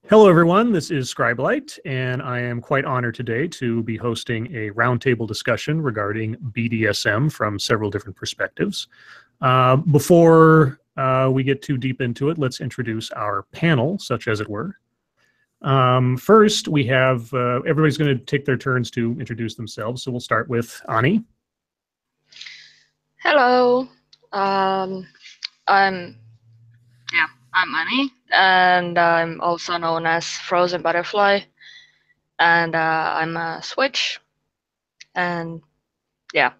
Hello, everyone. This is Scribe, and I am quite honored today to be hosting a roundtable discussion regarding BDSM from several different perspectives. Before we get too deep into it, let's introduce our panel, such as it were. First, we have everybody's going to take their turns to introduce themselves. So we'll start with Ani. Hello. I'm Ani, and I'm also known as Frozenbutterfly, and I'm a switch, and yeah,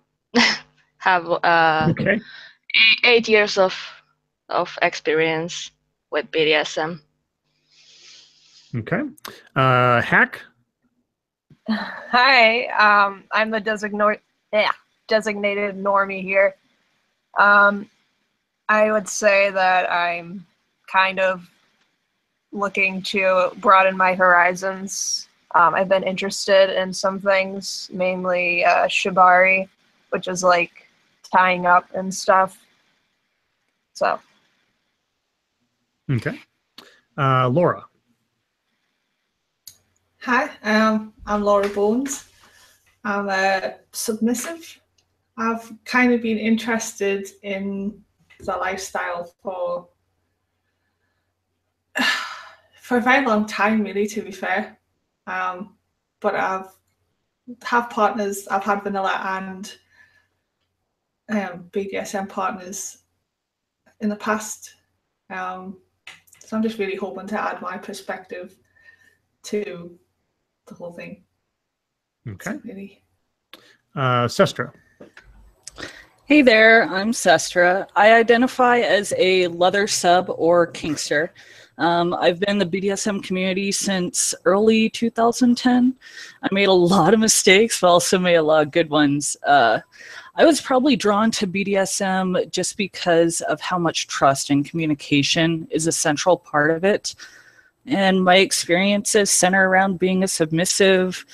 have Okay. 8 years of experience with BDSM. Okay. Hack. Hi, I'm the designated normie here. I would say that I'm kind of looking to broaden my horizons. I've been interested in some things, mainly shibari, which is like tying up and stuff. So. Okay. Laura. Hi, I'm Laura Bones. I'm a submissive. I've kind of been interested in the lifestyle for a very long time, really, to be fair. But I've had partners, I've had vanilla and BDSM partners in the past. So I'm just really hoping to add my perspective to the whole thing. Okay. Really. Sestra. Hey there, I'm Sestra. I identify as a leather sub or kinkster. I've been in the BDSM community since early 2010. I made a lot of mistakes, but also made a lot of good ones. I was probably drawn to BDSM just because of how much trust and communication is a central part of it. And my experiences center around being a submissive,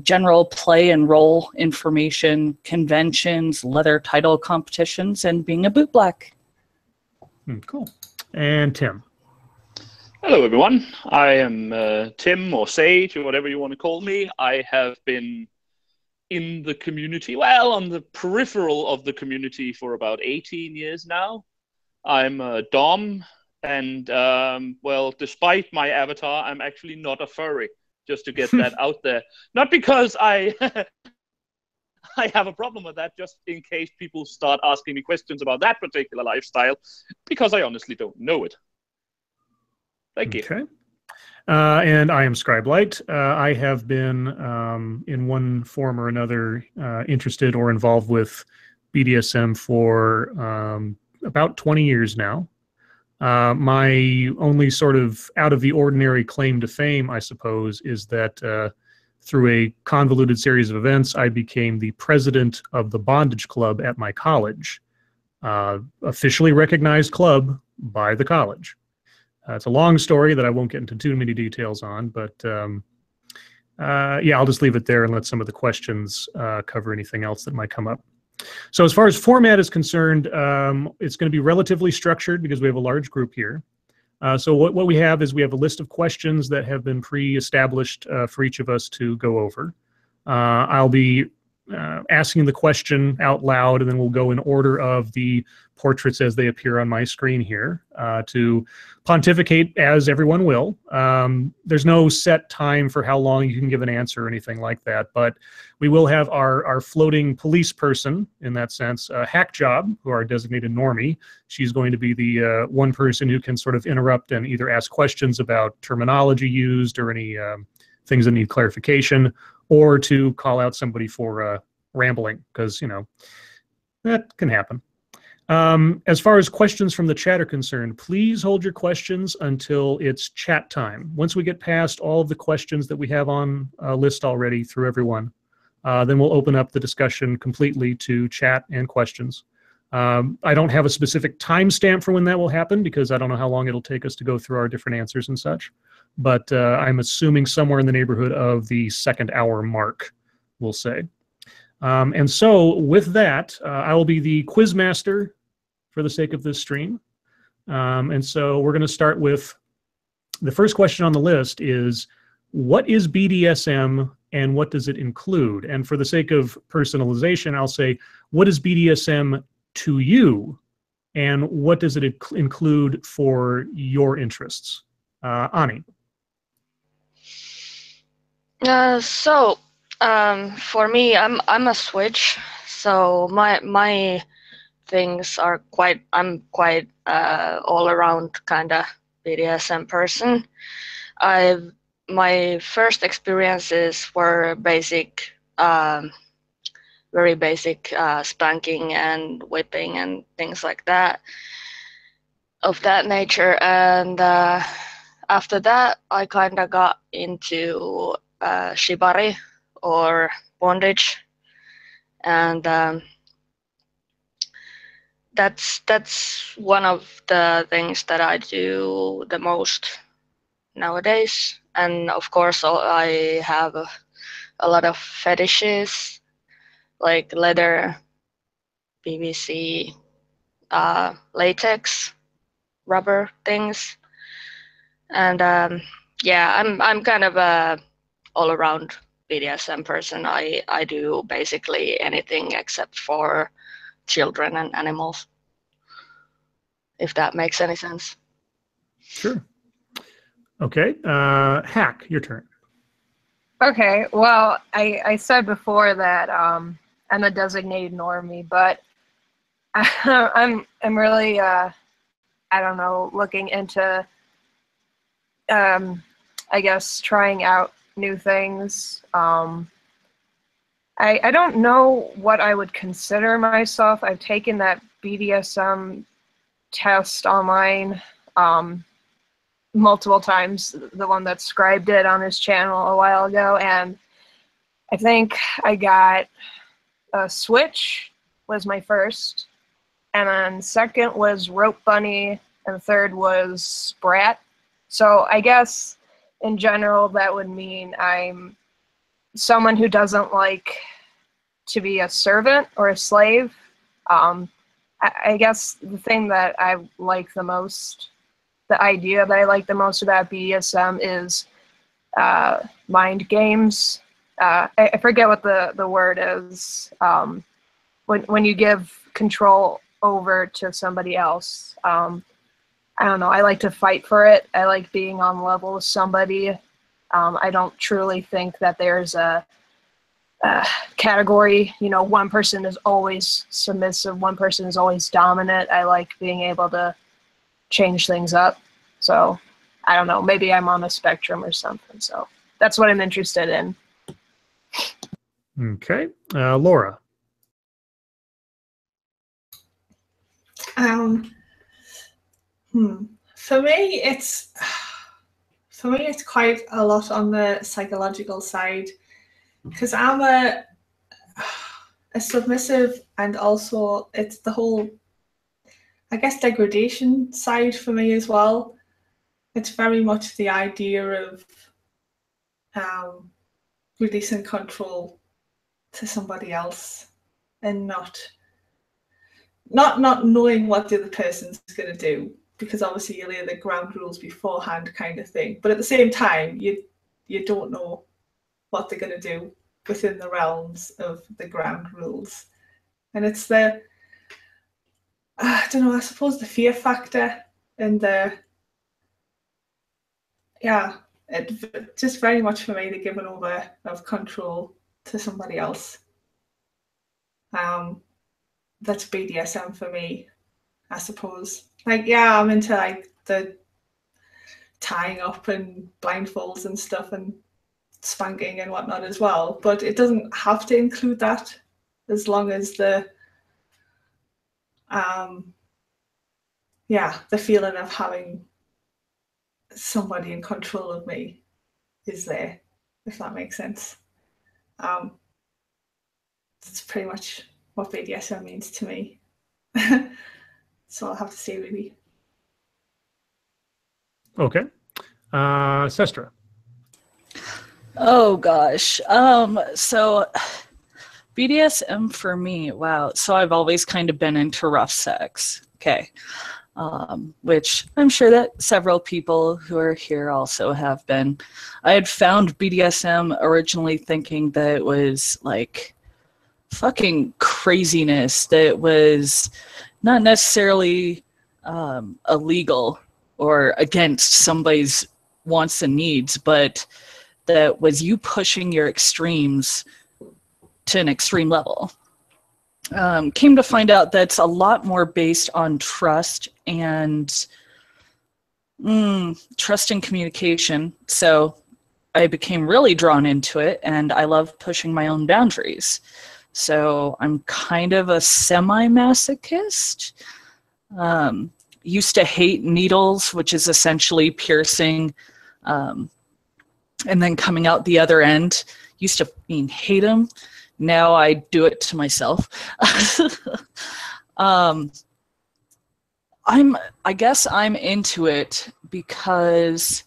general play and role information, conventions, leather title competitions, and being a boot black. Cool. And Tim. Hello, everyone. I am Tim or Sage or whatever you want to call me. I have been in the community, well, on the peripheral of the community for about 18 years now. I'm a Dom, and well, despite my avatar, I'm actually not a furry. Just to get that out there. Not because I have a problem with that, just in case people start asking me questions about that particular lifestyle, because I honestly don't know it. Thank you. Okay. And I am Scribe. I have been, in one form or another, interested or involved with BDSM for about 20 years now. My only sort of out of the ordinary claim to fame, I suppose, is that through a convoluted series of events, I became the president of the bondage club at my college, officially recognized club by the college. It's a long story that I won't get into too many details on, but yeah, I'll just leave it there and let some of the questions cover anything else that might come up. So as far as format is concerned, it's going to be relatively structured because we have a large group here. So what we have is we have a list of questions that have been pre-established for each of us to go over. I'll be asking the question out loud, and then we'll go in order of the portraits as they appear on my screen here to pontificate as everyone will. There's no set time for how long you can give an answer or anything like that, but we will have our floating police person, in that sense, Hack Job, who are designated normie. She's going to be the one person who can sort of interrupt and either ask questions about terminology used or any things that need clarification, or to call out somebody for rambling, because, you know, that can happen. As far as questions from the chat are concerned, please hold your questions until it's chat time. Once we get past all of the questions that we have on a list already through everyone, then we'll open up the discussion completely to chat and questions. I don't have a specific timestamp for when that will happen because I don't know how long it'll take us to go through our different answers and such. But I'm assuming somewhere in the neighborhood of the second hour mark, we'll say. And so with that, I will be the quiz master for the sake of this stream. And so we're going to start with the first question on the list is, what is BDSM and what does it include? And for the sake of personalization, I'll say, what is BDSM to you? And what does it include for your interests? Ani. For me, I'm a switch. So my things are I'm quite all around kind of BDSM person. My first experiences were basic, very basic spanking and whipping and things like that, of that nature. And after that, I kind of got into shibari or bondage, and that's one of the things that I do the most nowadays. And of course, I have a lot of fetishes like leather, PVC, latex, rubber things, and yeah, I'm kind of a all-around BDSM person. I do basically anything except for children and animals, if that makes any sense. Sure. Okay. Hack, your turn. Okay, well, I said before that I'm a designated normie, but I'm really I don't know, looking into I guess trying out new things. I don't know what I would consider myself. I've taken that BDSM test online multiple times, the one that Scribe did on his channel a while ago, and I think I got a switch was my first, and then second was rope bunny, and third was sprat. So I guess in general that would mean I'm someone who doesn't like to be a servant or a slave. I guess the thing that I like the most, the idea that I like the most about BDSM is mind games. I forget what the word is. When you give control over to somebody else. I don't know. I like to fight for it. I like being on level with somebody. I don't truly think that there's a category, you know, one person is always submissive, one person is always dominant. I like being able to change things up. So I don't know, maybe I'm on a spectrum or something. So that's what I'm interested in. Okay. Laura. For me, it's quite a lot on the psychological side, because I'm a submissive, and also it's the whole, I guess, degradation side for me as well. It's very much the idea of releasing control to somebody else and not knowing what the other person's going to do, because obviously you lay the ground rules beforehand, kind of thing. But at the same time, you don't know what they're going to do within the realms of the ground rules. And it's the, I don't know, I suppose the fear factor and it just very much for me the giving over of control to somebody else. That's BDSM for me, I suppose. Like, yeah, I'm into like the tying up and blindfolds and stuff and spanking and whatnot as well, but it doesn't have to include that, as long as the feeling of having somebody in control of me is there, if that makes sense. That's pretty much what BDSM means to me. So I'll have to say, really. Okay. Sestra. Oh gosh. So BDSM for me, wow. So I've always kind of been into rough sex. Okay. which I'm sure that several people who are here also have been. I had found BDSM originally thinking that it was like fucking craziness, that it was not necessarily illegal or against somebody's wants and needs, but that was you pushing your extremes to an extreme level. Came to find out that's a lot more based on trust and trust and communication. So I became really drawn into it, and I love pushing my own boundaries. So I'm kind of a semi-masochist. Used to hate needles, which is essentially piercing and then coming out the other end. Used to hate them. Now I do it to myself. I guess I'm into it because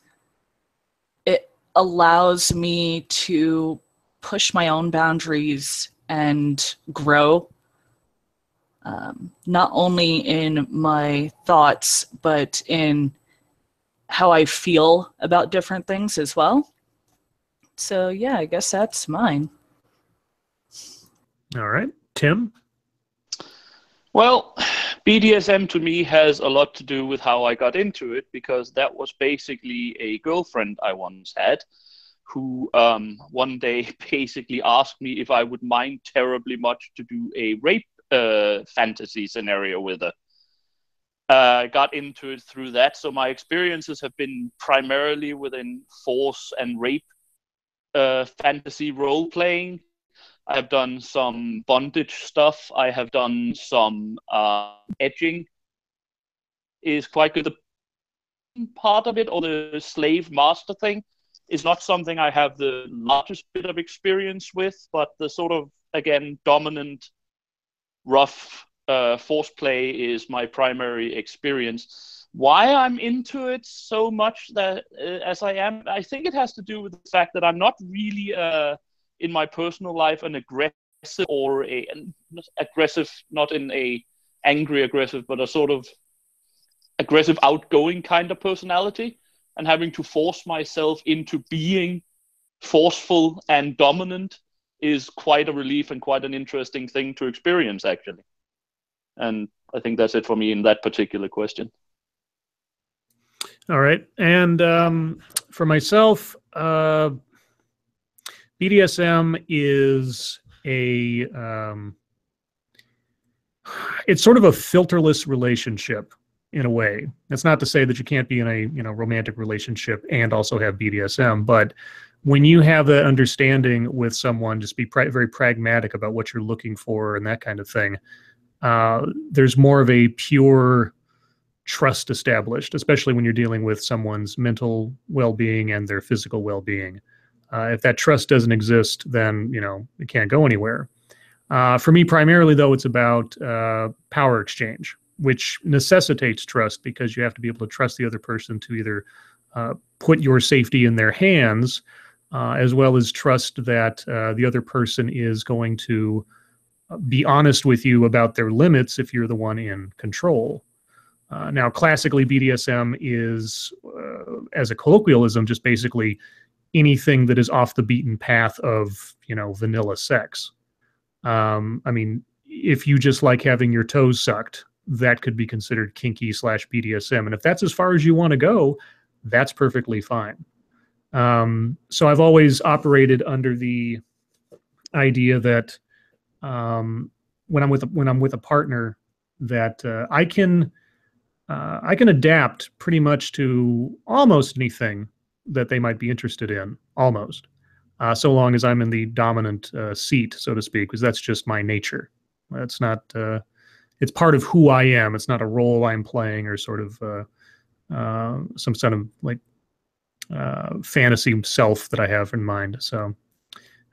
it allows me to push my own boundaries and grow, not only in my thoughts, but in how I feel about different things as well. So yeah, I guess that's mine. All right. Tim? Well, BDSM to me has a lot to do with how I got into it, because that was basically a girlfriend I once had who one day basically asked me if I would mind terribly much to do a rape fantasy scenario with her. Got into it through that. So my experiences have been primarily within force and rape fantasy role-playing. I have done some bondage stuff. I have done some edging. Is quite good. The part of it, or the slave master thing, is not something I have the largest bit of experience with, but the sort of, again, dominant, rough force play is my primary experience. Why I'm into it so much that as I am, I think it has to do with the fact that I'm not really in my personal life an aggressive, or aggressive, not in a angry aggressive, but a sort of aggressive, outgoing kind of personality, and having to force myself into being forceful and dominant is quite a relief and quite an interesting thing to experience, actually. And I think that's it for me in that particular question. All right. And for myself, BDSM is it's sort of a filterless relationship in a way. That's not to say that you can't be in a romantic relationship and also have BDSM, but when you have that understanding with someone, just be very pragmatic about what you're looking for and that kind of thing. There's more of a pure trust established, especially when you're dealing with someone's mental well-being and their physical well-being. If that trust doesn't exist, then it can't go anywhere. For me, primarily, though, it's about power exchange, which necessitates trust, because you have to be able to trust the other person to either put your safety in their hands, as well as trust that the other person is going to be honest with you about their limits if you're the one in control. Now, classically, BDSM is, as a colloquialism, just basically anything that is off the beaten path of, vanilla sex. I mean, if you just like having your toes sucked, that could be considered kinky / BDSM. And if that's as far as you want to go, that's perfectly fine. So I've always operated under the idea that when I'm with a partner, that I can adapt pretty much to almost anything that they might be interested in, almost. So long as I'm in the dominant seat, so to speak, because that's just my nature. That's not, it's part of who I am. It's not a role I'm playing or sort of some sort of like fantasy self that I have in mind. So,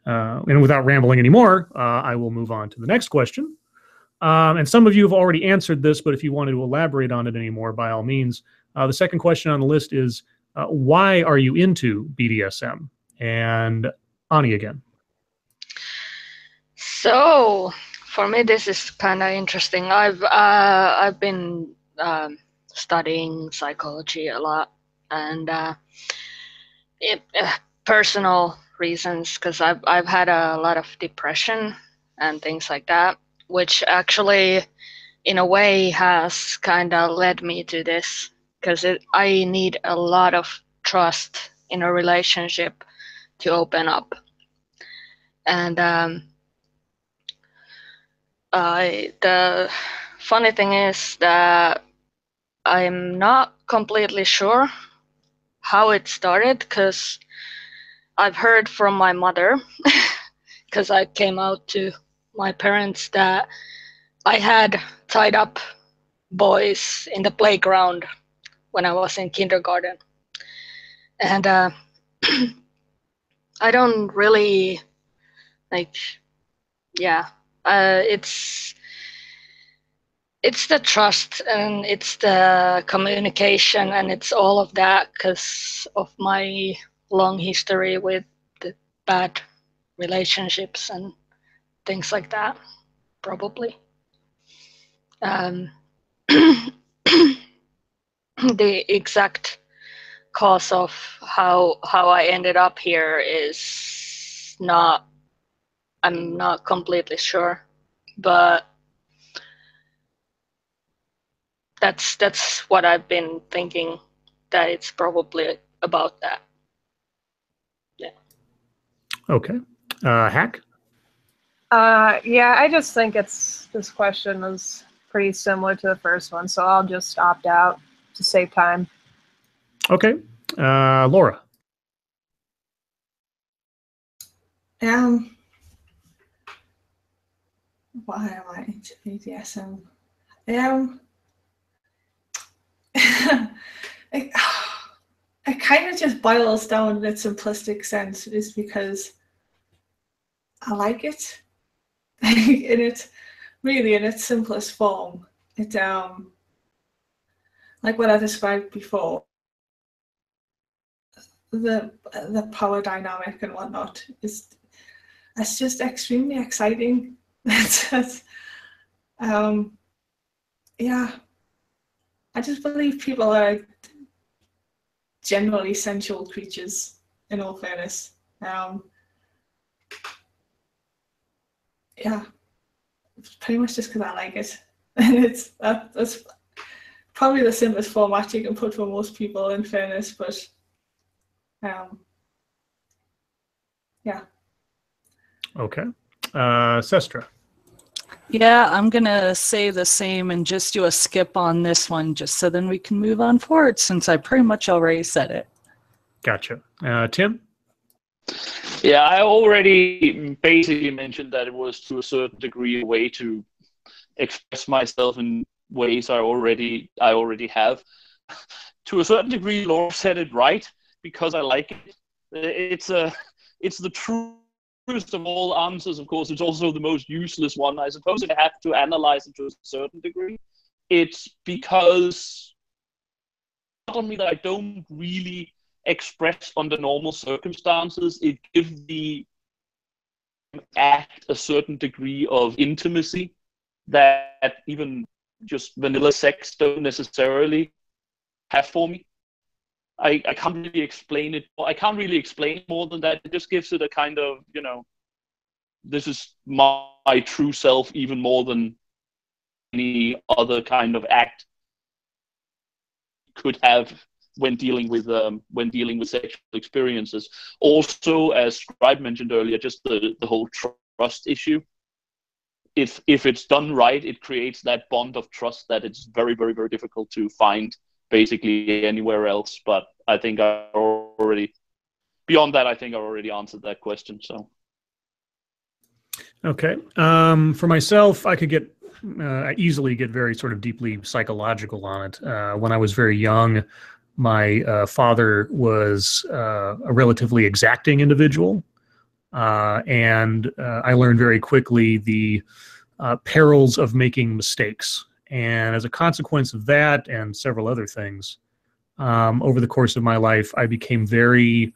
and without rambling anymore, I will move on to the next question. And some of you have already answered this, but if you wanted to elaborate on it anymore, by all means. The second question on the list is, why are you into BDSM? And Ani again. So for me, this is kind of interesting. I've been studying psychology a lot, and personal reasons, because I've had a lot of depression and things like that, which actually in a way has kind of led me to this, because I need a lot of trust in a relationship to open up. And the funny thing is that I'm not completely sure how it started, because I've heard from my mother, because I came out to my parents, that I had tied up boys in the playground when I was in kindergarten. And I don't really, like, yeah, it's the trust and it's the communication and it's all of that, because of my long history with the bad relationships and things like that, probably. The exact cause of how I ended up here is not, I'm not completely sure, but that's what I've been thinking, that it's probably about that. Yeah. Okay. Hack? Yeah, I just think this question is pretty similar to the first one, so I'll just opt out to save time. Okay. Laura? Why am I into BDSM? It kind of just boils down in its simplistic sense, is because I like it in its simplest form. It like what I described before, the power dynamic and whatnot it's just extremely exciting. Yeah, I just believe people are generally sensual creatures, in all fairness. Yeah, it's pretty much just because I like it. And that's probably the simplest format you can put for most people, in fairness, but yeah. Okay. Sestra? Yeah, I'm going to say the same and just do a skip on this one, just so then we can move on forward, since I pretty much already said it. Gotcha. Tim? Yeah, I already basically mentioned that it was to a certain degree a way to express myself in ways I already have. To a certain degree, Laura said it right, because I like it. It's the truest of all answers. Of course, it's also the most useless one. I suppose if I have to analyze it to a certain degree, it's because not only that I don't really express under normal circumstances, it gives the act a certain degree of intimacy that even just vanilla sex don't necessarily have for me. I can't really explain it. I can't really explain more than that. It just gives it a kind of, this is my true self, even more than any other kind of act could have when dealing with sexual experiences. Also, as Scribe mentioned earlier, just the whole trust issue. If it's done right, it creates that bond of trust that it's very, very, very difficult to find basically anywhere else. But I think beyond that, I think I already answered that question. So. Okay. For myself, I could easily get very sort of deeply psychological on it. When I was very young, my father was a relatively exacting individual, and I learned very quickly the perils of making mistakes. And as a consequence of that and several other things, over the course of my life, I became very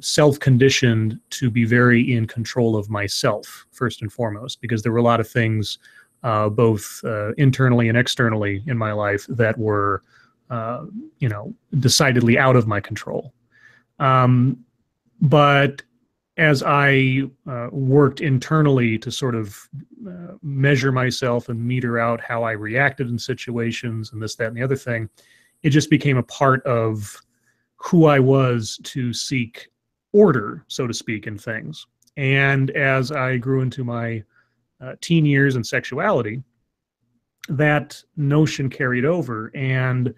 self-conditioned to be very in control of myself, first and foremost, because there were a lot of things both internally and externally in my life, that were, decidedly out of my control. But as I worked internally to sort of measure myself and meter out how I reacted in situations and this, that, and the other thing, it just became a part of who I was to seek order, so to speak, in things. And as I grew into my teen years and sexuality, that notion carried over, and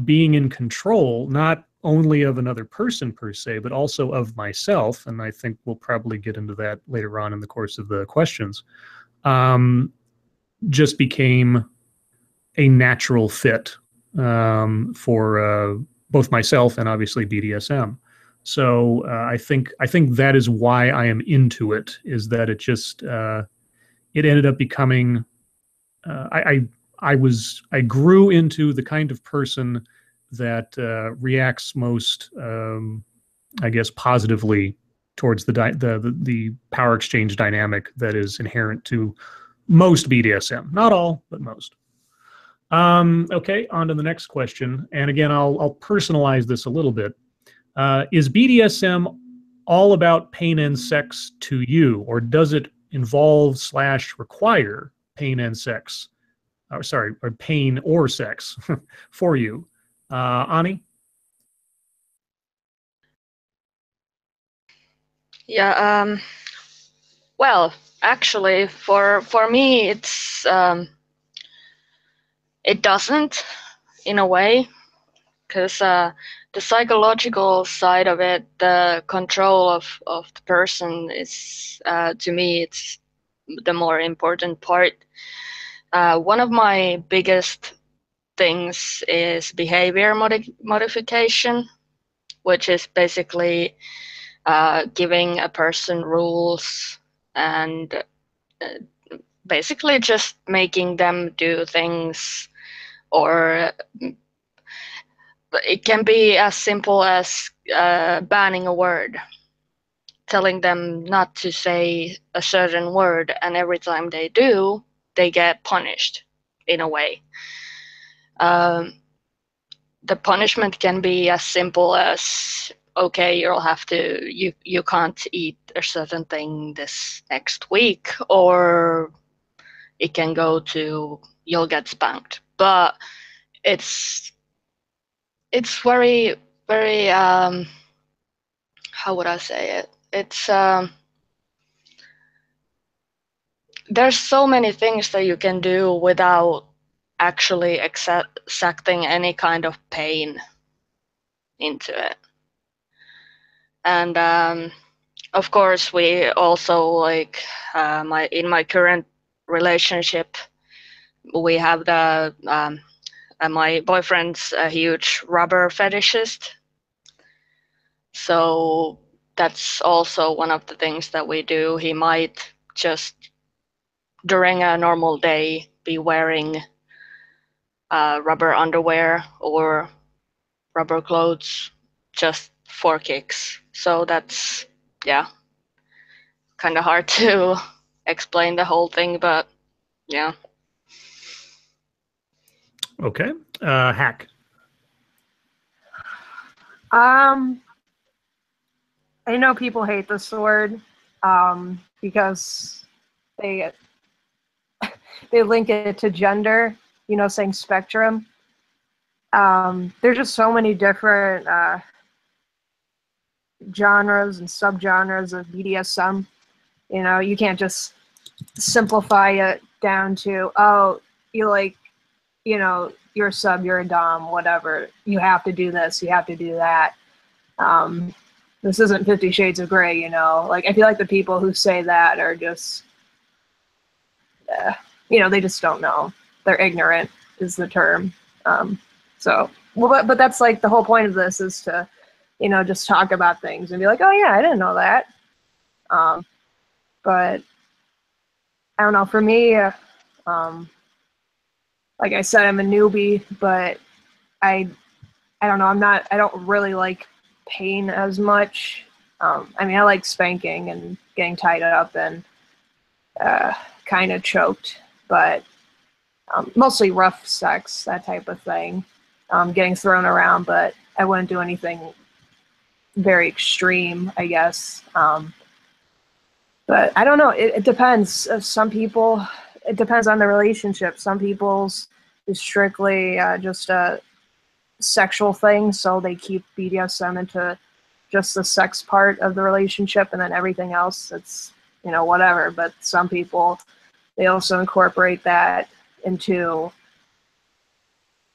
being in control, not only of another person per se, but also of myself, and I think we'll probably get into that later on in the course of the questions, just became a natural fit for both myself and obviously BDSM. So I think that is why I am into it, is that it just it ended up becoming I grew into the kind of person that reacts most, I guess, positively towards the power exchange dynamic that is inherent to most BDSM. Not all, but most. Okay, on to the next question. And again, I'll personalize this a little bit. Is BDSM all about pain and sex to you, or does it involve / require pain and sex? Or pain or sex for you? Ani? Yeah. Well, actually, for me, it's it doesn't, in a way, because the psychological side of it, the control of the person, is to me, it's the more important part. One of my biggest things is behavior modification, which is basically giving a person rules and basically just making them do things, or it can be as simple as banning a word, telling them not to say a certain word, and every time they do, they get punished in a way. The punishment can be as simple as, okay, you'll have to, you can't eat a certain thing this next week, or it can go to, you'll get spanked. But it's very, very, how would I say it? It's, there's so many things that you can do without actually exacting any kind of pain into it. And of course, we also, like, in my current relationship, we have the my boyfriend's a huge rubber fetishist, so that's also one of the things that we do. He might just during a normal day be wearing rubber underwear or rubber clothes just for kicks. So that's, yeah, kind of hard to explain the whole thing, but yeah. Okay. Hack. I know people hate this word because they link it to gender, saying spectrum. There's just so many different genres and subgenres of BDSM. You can't just simplify it down to, oh, you like, you're a sub, you're a dom, whatever. You have to do this, you have to do that. This isn't 50 Shades of Grey, Like, I feel like the people who say that are just, they just don't know. They're ignorant is the term. But that's like the whole point of this, is to, just talk about things and be like, oh yeah, I didn't know that. But I don't know, for me, like I said, I'm a newbie, but I don't know, I don't really like pain as much. I like spanking and getting tied up and kind of choked, but mostly rough sex, that type of thing, getting thrown around, but I wouldn't do anything very extreme, I guess. But I don't know. It depends. Some people, it depends on the relationship. Some people's is strictly just a sexual thing, so they keep BDSM into just the sex part of the relationship, and then everything else, it's, you know, whatever. But some people, they also incorporate that into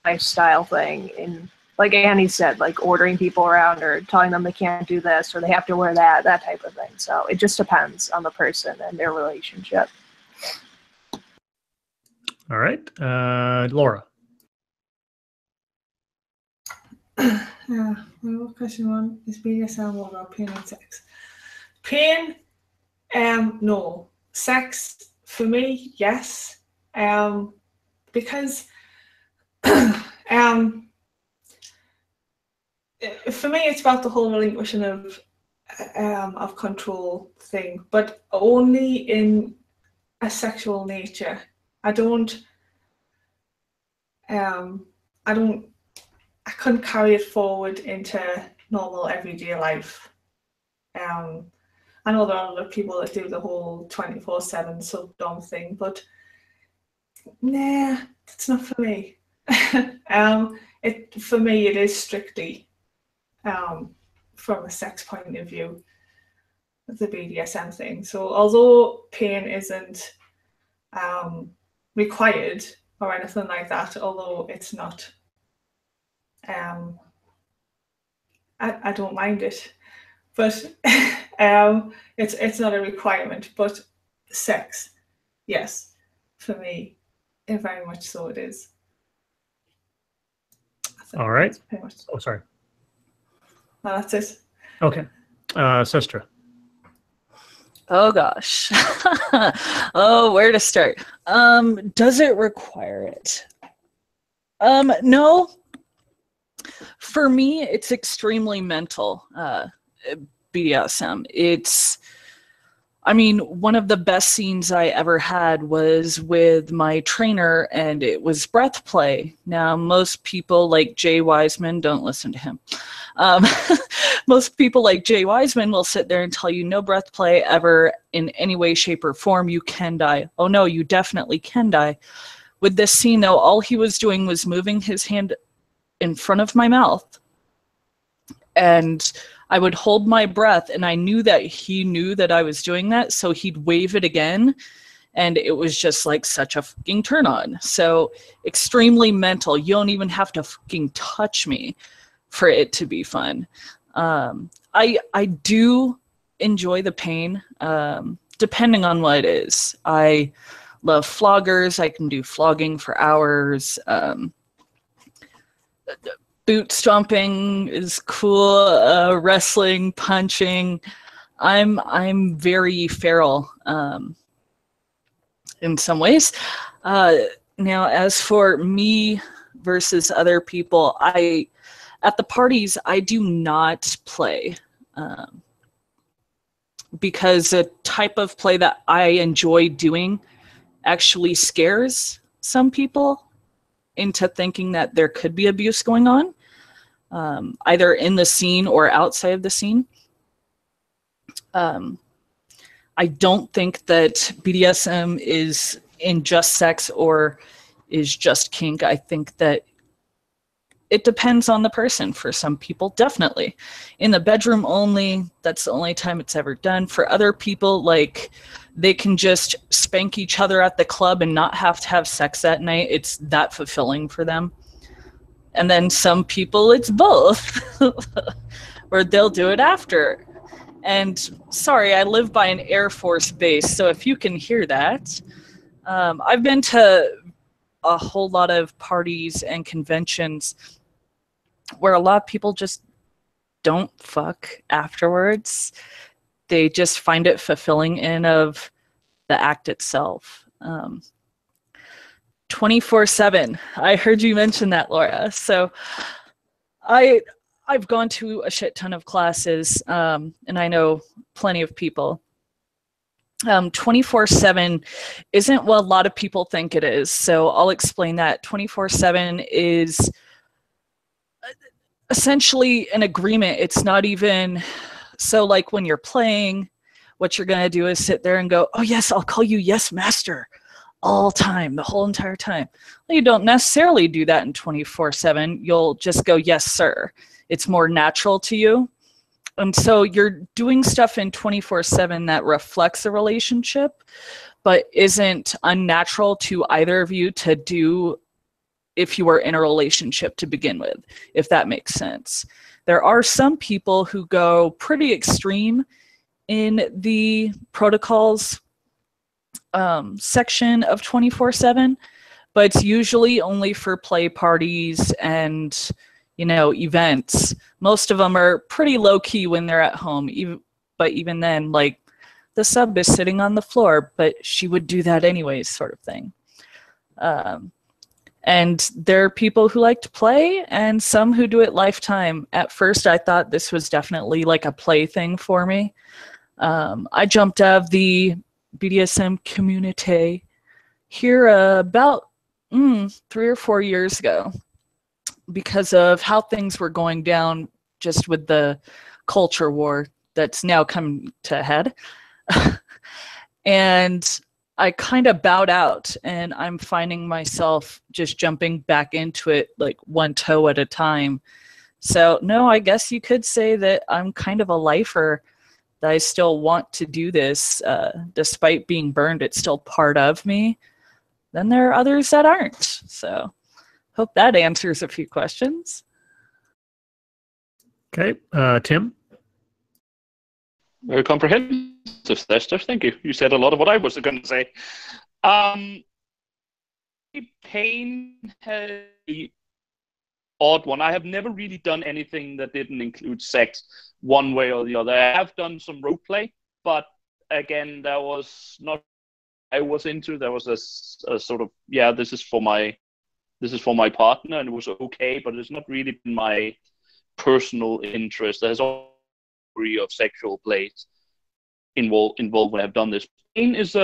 lifestyle thing, in, like Annie said, like ordering people around or telling them they can't do this or they have to wear that type of thing. So it just depends on the person and their relationship. All right, Laura. My question one is BDSM more about pain and sex? Pain, no. Sex, for me, yes. Because for me, it's about the whole relinquishing of control thing, but only in a sexual nature. I couldn't carry it forward into normal everyday life. I know there are other people that do the whole 24/7 sub-dom thing, but nah, that's not for me. For me, it is strictly from a sex point of view, the BDSM thing. So although pain isn't required or anything like that, although it's not, I don't mind it, but it's not a requirement. But sex, yes, for me, very much so it is. All right. Oh, sorry. No, that's it. Okay. Sestra. Oh gosh. Oh, where to start? Does it require it? No. For me, it's extremely mental. BDSM. I mean, one of the best scenes I ever had was with my trainer, and it was breath play. Now, most people like Jay Wiseman, don't listen to him. Most people like Jay Wiseman will sit there and tell you no breath play ever in any way, shape, or form. You can die. Oh no, you definitely can die. With this scene, though, all he was doing was moving his hand in front of my mouth, and I would hold my breath, and I knew that he knew that I was doing that, so he'd wave it again, and it was just like such a fucking turn on. So extremely mental. You don't even have to fucking touch me for it to be fun. I do enjoy the pain, depending on what it is. I love floggers. I can do flogging for hours. Boot stomping is cool. Wrestling, punching. I'm very feral in some ways. Now, as for me versus other people, at the parties I do not play because the type of play that I enjoy doing actually scares some people into thinking that there could be abuse going on, either in the scene or outside of the scene. I don't think that BDSM is in just sex or is just kink. I think that it depends on the person. For some people, definitely. In the bedroom only, that's the only time it's ever done. For other people, like, they can just spank each other at the club and not have to have sex that night. It's that fulfilling for them. And then some people, it's both. Or they'll do it after. And sorry, I live by an Air Force base, so if you can hear that. I've been to a whole lot of parties and conventions where a lot of people just don't fuck afterwards. They just find it fulfilling in of the act itself. 24/7. I heard you mention that, Laura. So I've gone to a shit ton of classes, and I know plenty of people. 24/7 isn't what a lot of people think it is. So I'll explain that. 24/7 is essentially an agreement. It's not even, so like when you're playing, what you're going to do is sit there and go, oh yes, I'll call you yes master all time, the whole entire time. Well, you don't necessarily do that in 24/7. You'll just go, yes, sir. It's more natural to you. And so you're doing stuff in 24/7 that reflects a relationship, but isn't unnatural to either of you to do if you were in a relationship to begin with, if that makes sense. There are some people who go pretty extreme in the protocols section of 24/7, but it's usually only for play parties and, you know, events. Most of them are pretty low key when they're at home, but even then, like, the sub is sitting on the floor, but she would do that anyways, sort of thing. And there are people who like to play and some who do it lifetime. At first, I thought this was definitely like a play thing for me. I jumped out of the BDSM community here about 3 or 4 years ago because of how things were going down just with the culture war that's now come to a head. And I kind of bowed out, and I'm finding myself just jumping back into it like one toe at a time. So no, I guess you could say that I'm kind of a lifer, that I still want to do this. Despite being burned, it's still part of me. Then there are others that aren't. So hope that answers a few questions. Okay, Tim? Very comprehensive, Sestra. Thank you. You said a lot of what I was going to say. Pain has an odd one. I have never really done anything that didn't include sex one way or the other. I have done some role play, but again, that was not I was into. There was a sort of, yeah, this is for my partner, and it was okay, but it's not really been my personal interest. There's a degree of sexual plays involved when I've done this. Pain is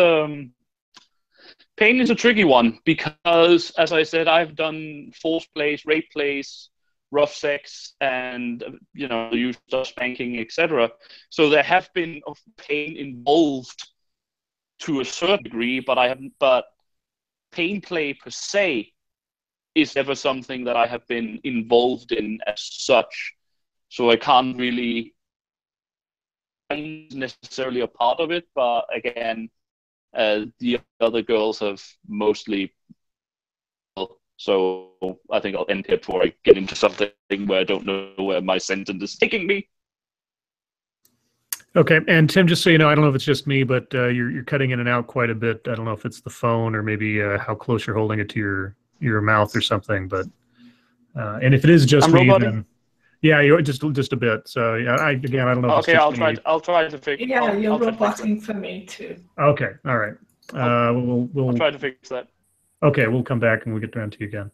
a tricky one because, as I said, I've done forced plays, rape plays, rough sex, and the use of spanking, etc. So there have been of pain involved to a certain degree, but pain play per se is never something that I have been involved in as such. So I can't really necessarily a part of it, but again, the other girls have mostly. So I think I'll end here before I get into something where I don't know where my sentence is taking me. Okay, and Tim, just so you know, I don't know if it's just me, but you're cutting in and out quite a bit. I don't know if it's the phone or maybe how close you're holding it to your mouth or something. But and if it is just me, then yeah, you're just a bit. So yeah, I don't know. If okay, it's I'll just try to fix. Yeah, you're roboting for me too. Okay, all right. We'll try to fix that. Okay, we'll come back and we'll get around to you again.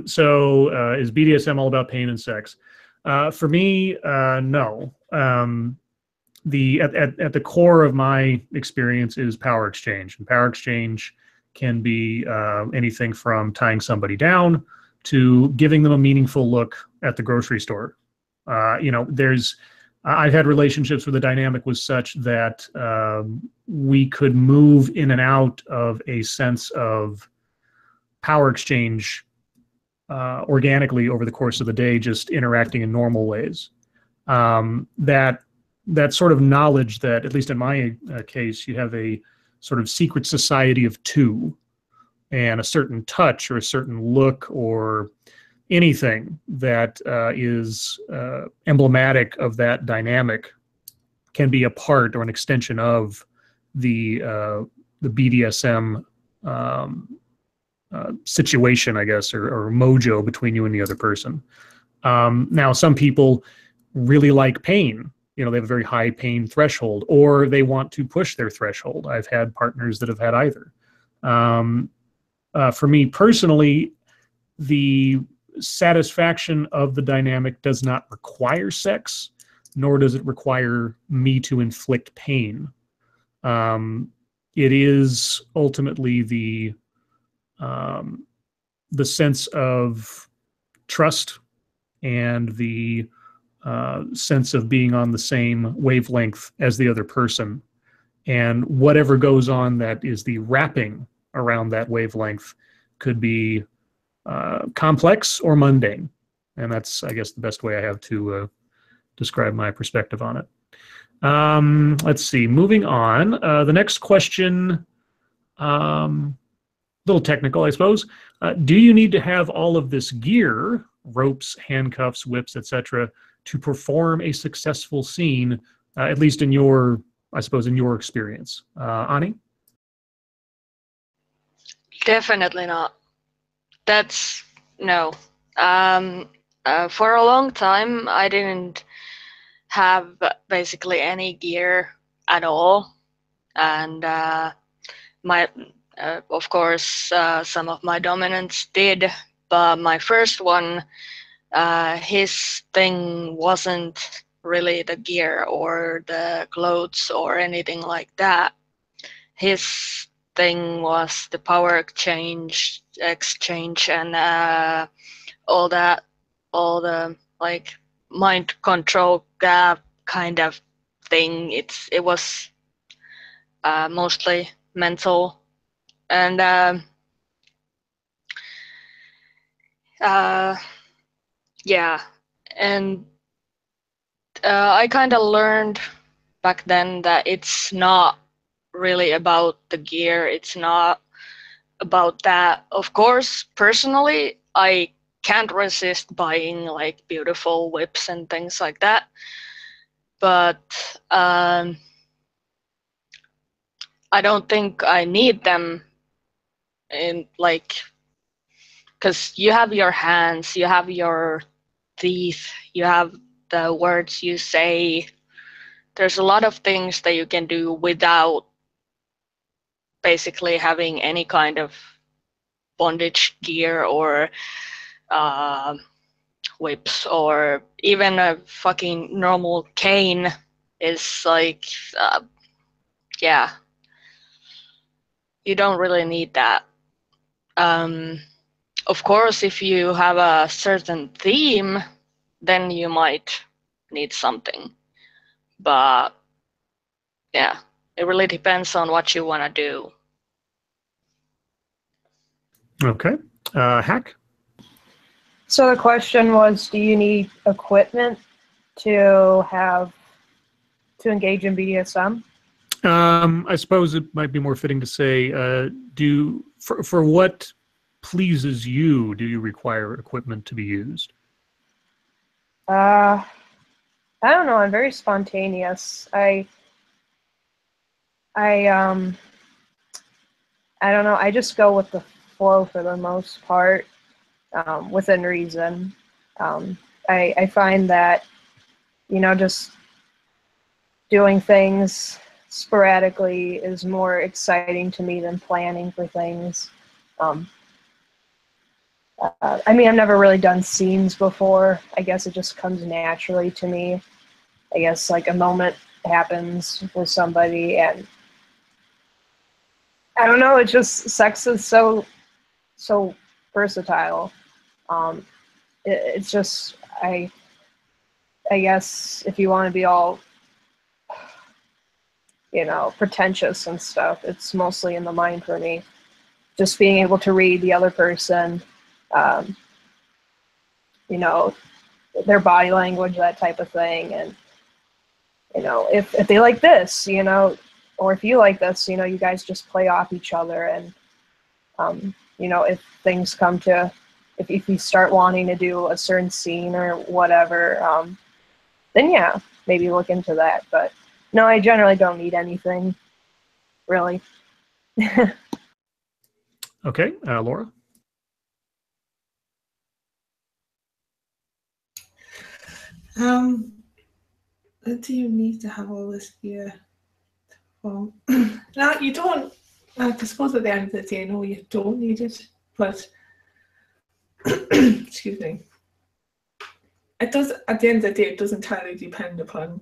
So is BDSM all about pain and sex? For me, no. At the core of my experience is power exchange, and power exchange can be anything from tying somebody down to giving them a meaningful look at the grocery store. I've had relationships where the dynamic was such that we could move in and out of a sense of power exchange organically over the course of the day, just interacting in normal ways. That sort of knowledge that, at least in my case, you have a sort of secret society of two, and a certain touch or a certain look or anything that is emblematic of that dynamic can be a part or an extension of the BDSM situation, I guess, or mojo between you and the other person. Now, some people really like pain. They have a very high pain threshold, or they want to push their threshold. I've had partners that have had either. For me personally, the satisfaction of the dynamic does not require sex, nor does it require me to inflict pain. It is ultimately the sense of trust and the sense of being on the same wavelength as the other person. And whatever goes on that is the wrapping around that wavelength could be complex or mundane. And that's, I guess, the best way I have to describe my perspective on it. Let's see, moving on. The next question, a little technical, I suppose. Do you need to have all of this gear, ropes, handcuffs, whips, etc., to perform a successful scene, at least in your, I suppose, in your experience? Ani? Definitely not. That's no. For a long time, I didn't have basically any gear at all, and of course, some of my dominants did, but my first one, his thing wasn't really the gear or the clothes or anything like that. His thing was the power exchange and all the like mind control kind of thing. It was mostly mental, and yeah, and I kind of learned back then that it's not really about the gear. It's not about that. Of course, personally, I can't resist buying like beautiful whips and things like that, but I don't think I need them in like, because you have your hands, you have your teeth, you have the words you say. There's a lot of things that you can do without basically having any kind of bondage gear or whips, or even a fucking normal cane is like, yeah, you don't really need that. Of course, if you have a certain theme, then you might need something. But yeah, it really depends on what you want to do. Okay. Hack? So the question was, do you need equipment to engage in BDSM? I suppose it might be more fitting to say, for what pleases you, do you require equipment to be used? I don't know. I'm very spontaneous. I don't know. I just go with the flow for the most part, within reason. I find that, just doing things sporadically is more exciting to me than planning for things. I've never really done scenes before. I guess it just comes naturally to me. I guess like a moment happens with somebody, and I don't know, it's just, sex is so versatile. It's just, I guess if you want to be all, pretentious and stuff, it's mostly in the mind for me. Just being able to read the other person, their body language, that type of thing. And, if they like this, or if you like this, you guys just play off each other. And, if things come to, if you start wanting to do a certain scene or whatever, then yeah, maybe look into that. But no, I generally don't need anything, really. Okay, Laura? Do you need to have all this gear? Well, no, you don't. I suppose at the end of the day, no, you don't need it. But excuse me. It does. At the end of the day, it does entirely depend upon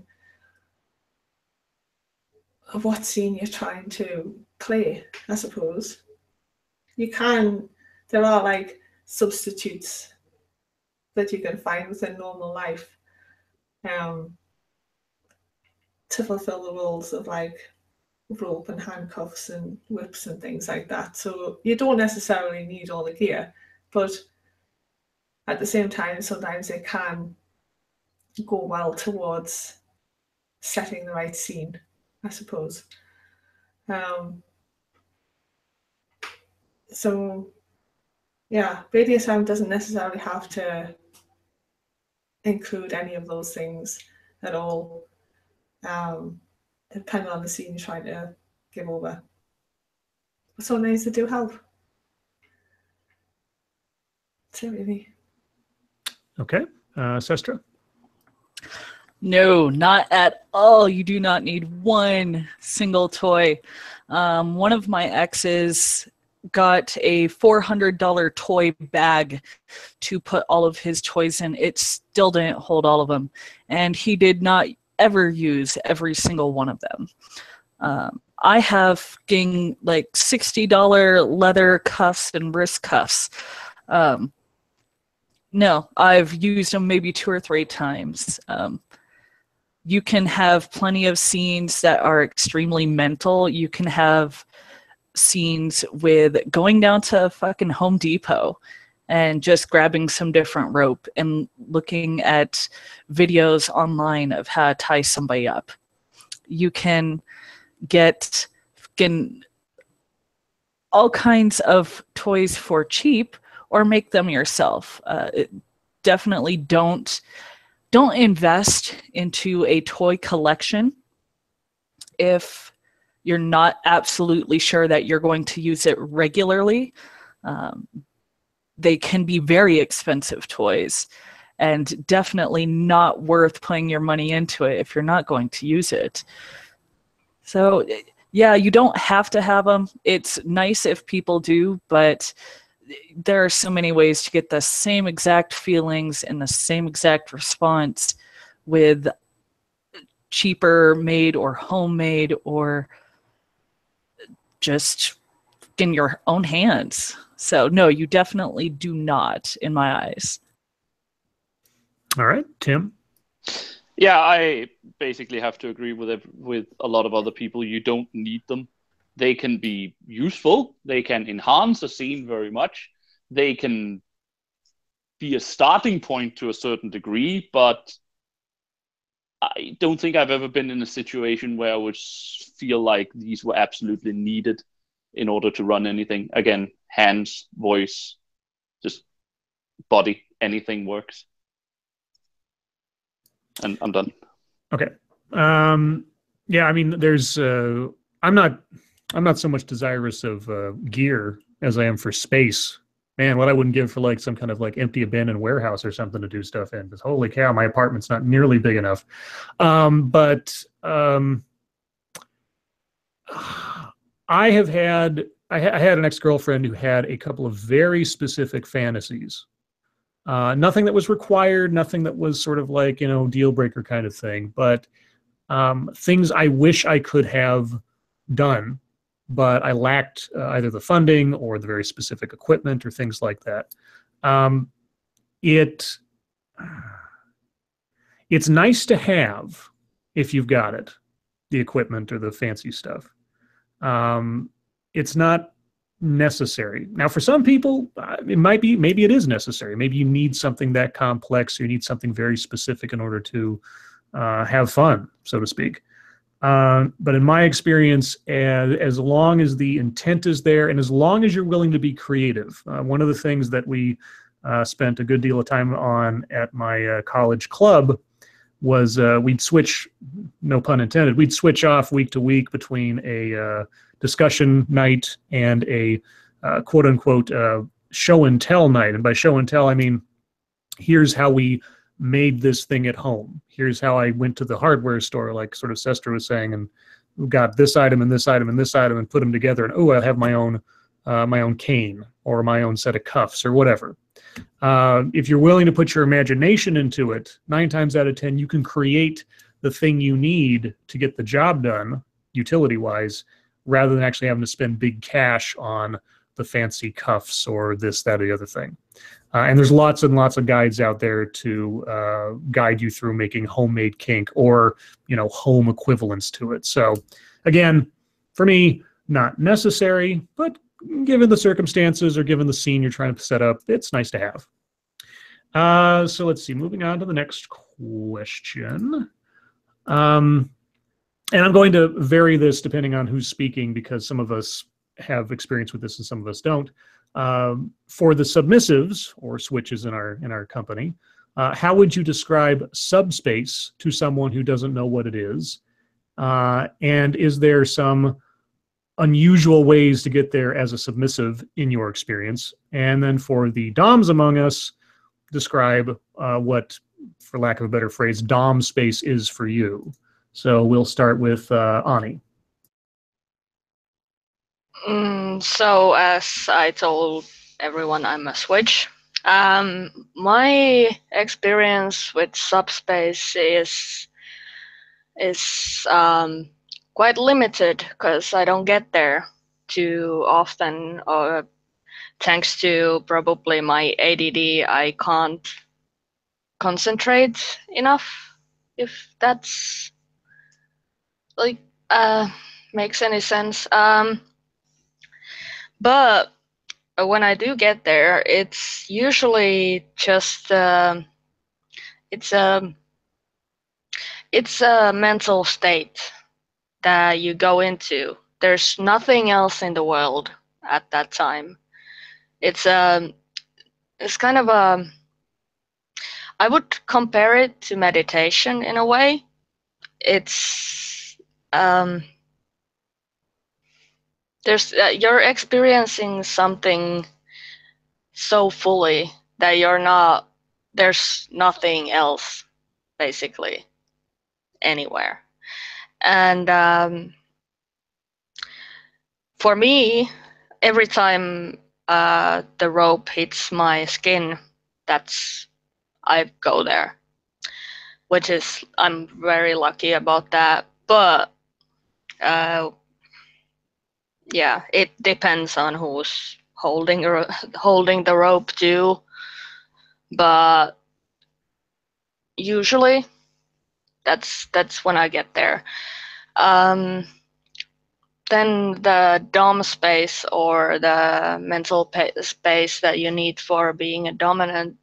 what scene you're trying to play, I suppose. There are like substitutes that you can find within normal life to fulfill the roles of like rope and handcuffs and whips and things like that. So you don't necessarily need all the gear, but at the same time, sometimes it can go well towards setting the right scene, I suppose. So yeah, BDSM doesn't necessarily have to include any of those things at all, depending on the scene you're trying to give over. But sometimes they do help. That's it, really. Okay. Sestra? No, not at all. You do not need one single toy. One of my exes got a $400 toy bag to put all of his toys in. It still didn't hold all of them. And he did not ever use every single one of them. I have getting like $60 leather cuffs and wrist cuffs. No, I've used them maybe 2 or 3 times. You can have plenty of scenes that are extremely mental. You can have scenes with going down to fucking Home Depot and just grabbing some different rope and looking at videos online of how to tie somebody up. You can get all kinds of toys for cheap or make them yourself. Definitely don't invest into a toy collection if you're not absolutely sure that you're going to use it regularly. They can be very expensive toys and definitely not worth putting your money into it if you're not going to use it. So yeah, you don't have to have them. It's nice if people do, but there are so many ways to get the same exact feelings and the same exact response with cheaper made or homemade or just in your own hands. So no, you definitely do not, in my eyes. All right, Tim? Yeah, I basically have to agree with a lot of other people. You don't need them. They can be useful. They can enhance a scene very much. They can be a starting point to a certain degree, but I don't think I've ever been in a situation where I would feel like these were absolutely needed in order to run anything. Again, hands, voice, just body, anything works. And I'm done. Okay. Yeah, I mean, there's I'm not so much desirous of gear as I am for space. Man, what I wouldn't give for like some kind of like empty abandoned warehouse or something to do stuff in, because holy cow, my apartment's not nearly big enough. I had an ex-girlfriend who had a couple of very specific fantasies. Nothing that was required, nothing that was sort of like, deal breaker kind of thing, but things I wish I could have done, but I lacked either the funding or the very specific equipment or things like that. It's nice to have if you've got it, the equipment or the fancy stuff. It's not necessary. Now, for some people, maybe it is necessary. Maybe you need something that complex, or you need something very specific in order to have fun, so to speak. But in my experience, as long as the intent is there and as long as you're willing to be creative, one of the things that we spent a good deal of time on at my college club was we'd switch, no pun intended, we'd switch off week to week between a discussion night and a quote unquote show and tell night. And by show and tell, I mean, here's how we made this thing at home. Here's how I went to the hardware store, like sort of Sestra was saying, and got this item and this item and this item and put them together. And oh, I'll have my own cane or my own set of cuffs or whatever. If you're willing to put your imagination into it, 9 times out of 10, you can create the thing you need to get the job done utility-wise, rather than actually having to spend big cash on the fancy cuffs or this, that, or the other thing. And there's lots and lots of guides out there to guide you through making homemade kink or, home equivalents to it. So again, for me, not necessary, but given the circumstances or given the scene you're trying to set up, it's nice to have. So let's see, moving on to the next question. And I'm going to vary this depending on who's speaking, because some of us have experience with this and some of us don't. For the submissives or switches in our company, how would you describe subspace to someone who doesn't know what it is? And is there some unusual ways to get there as a submissive in your experience? And then for the doms among us, describe what, for lack of a better phrase, dom space is for you. So we'll start with Ani. So as I told everyone, I'm a switch. My experience with subspace is quite limited because I don't get there too often. Thanks to probably my ADD, I can't concentrate enough, if that's like makes any sense. But when I do get there, it's usually just it's a mental state that you go into. There's nothing else in the world at that time. It's kind of a, I would compare it to meditation in a way. It's you're experiencing something so fully that there's nothing else basically anywhere. And for me, every time the rope hits my skin, I go there, which is, I'm very lucky about that. But yeah, it depends on who's holding the rope too. But usually that's when I get there. Then the dom space or the mental space that you need for being a dominant,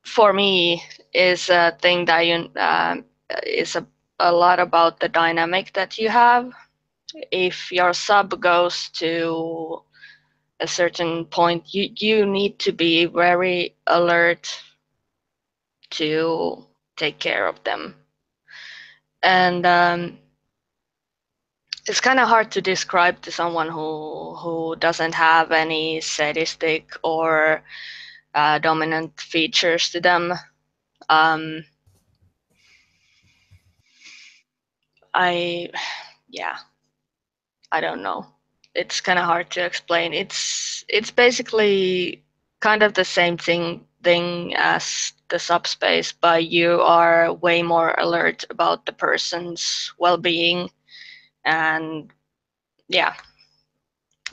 for me is a thing that is a lot about the dynamic that you have. If your sub goes to a certain point, you need to be very alert to take care of them. And it's kind of hard to describe to someone who doesn't have any sadistic or dominant features to them. I don't know. It's kind of hard to explain. It's basically kind of the same thing as the subspace, but you are way more alert about the person's well-being. And yeah,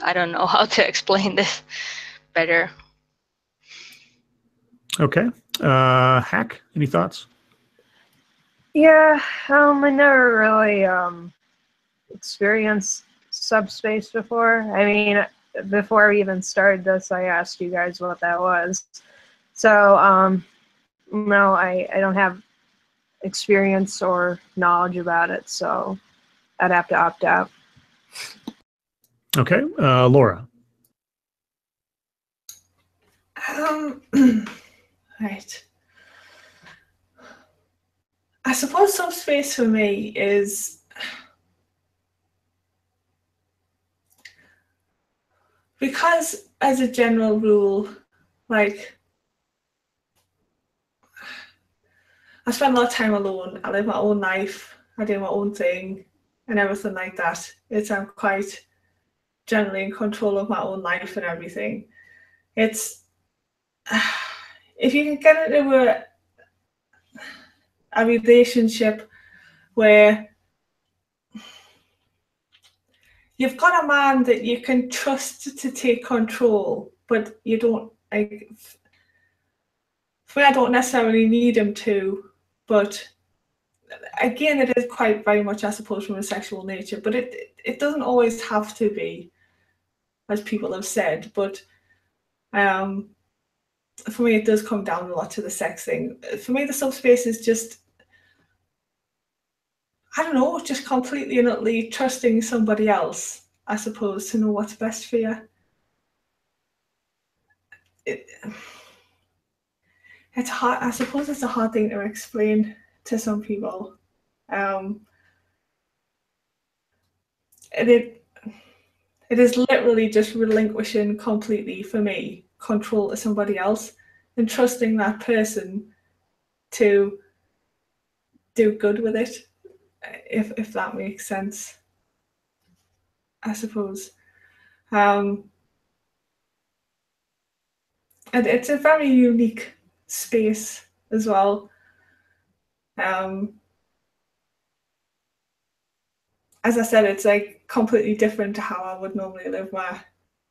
I don't know how to explain this better. Okay. Hack, any thoughts? Yeah, I never really experienced subspace before. I mean, before we even started this, I asked you guys what that was. So, no, I don't have experience or knowledge about it, so I'd have to opt out. Okay, Laura. Right. I suppose subspace for me is because, as a general rule, like, I spend a lot of time alone. I live my own life. I do my own thing and everything like that. I'm quite generally in control of my own life and everything. It's if you can get into a relationship where you've got a man that you can trust to take control, but you don't, like, for me, I don't necessarily need him to, but again, it is quite very much, I suppose, from a sexual nature, but it doesn't always have to be, as people have said, but for me, it does come down a lot to the sex thing. For me, the subspace is just, I don't know, just completely and utterly trusting somebody else, I suppose, to know what's best for you. It's hard. I suppose it's a hard thing to explain to some people. It is literally just relinquishing completely, for me, control to somebody else and trusting that person to do good with it, if that makes sense, I suppose. And it's a very unique space as well. As I said, it's like completely different to how I would normally live my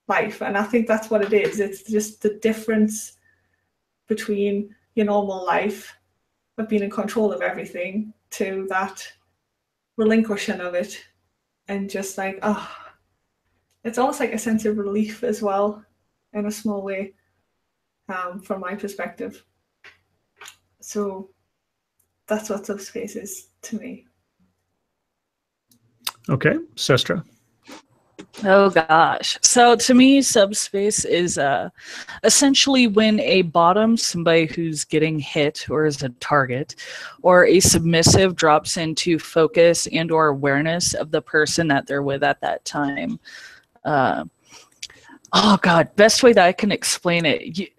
life, and I think that's what it is. It's just the difference between your normal life of being in control of everything to that relinquishing of it, and just like, oh, it's almost like a sense of relief as well, in a small way, from my perspective. So that's what subspace is to me. Okay, Sestra. Oh gosh. So to me, subspace is essentially when a bottom, somebody who's getting hit or is a target, or a submissive drops into focus and or awareness of the person that they're with at that time. Oh God, best way that I can explain it.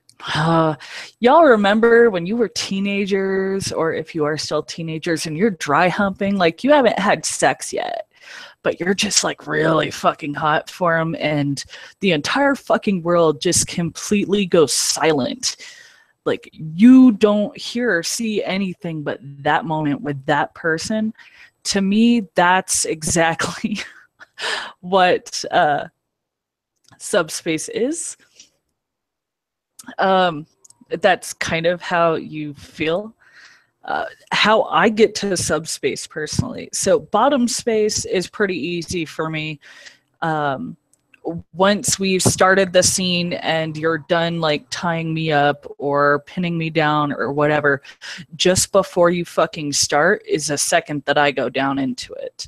Y'all remember when you were teenagers, or if you are still teenagers and you're dry humping, like you haven't had sex yet, but you're just like really fucking hot for them, and the entire fucking world just completely goes silent. Like you don't hear or see anything but that moment with that person. To me, that's exactly what subspace is. That's kind of how you feel. How I get to subspace personally. So bottom space is pretty easy for me. Once we've started the scene and you're done like tying me up or pinning me down or whatever, just before you fucking start is a second that I go down into it.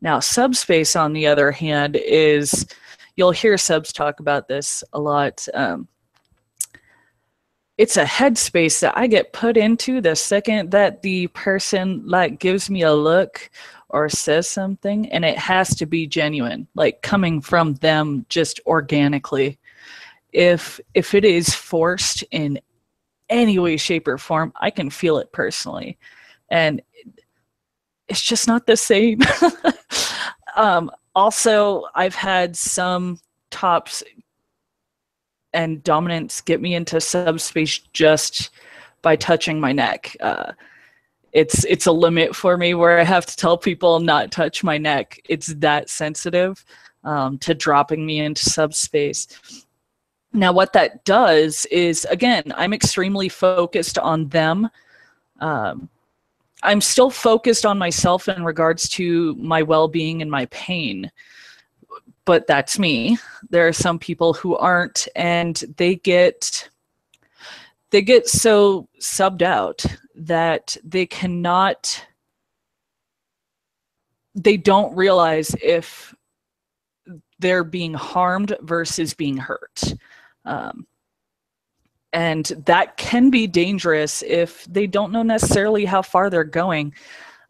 Now subspace, on the other hand, is, you'll hear subs talk about this a lot. It's a headspace that I get put into the second that the person like gives me a look or says something, and it has to be genuine, like coming from them just organically. If it is forced in any way, shape, or form, I can feel it personally, and it's just not the same. Also, I've had some tops and dominants get me into subspace just by touching my neck. It's a limit for me where I have to tell people not touch my neck. It's that sensitive to dropping me into subspace. Now, what that does is, again, I'm extremely focused on them. I'm still focused on myself in regards to my well-being and my pain. But that's me. There are some people who aren't, and they get so subbed out that they don't realize if they're being harmed versus being hurt. And that can be dangerous if they don't know necessarily how far they're going.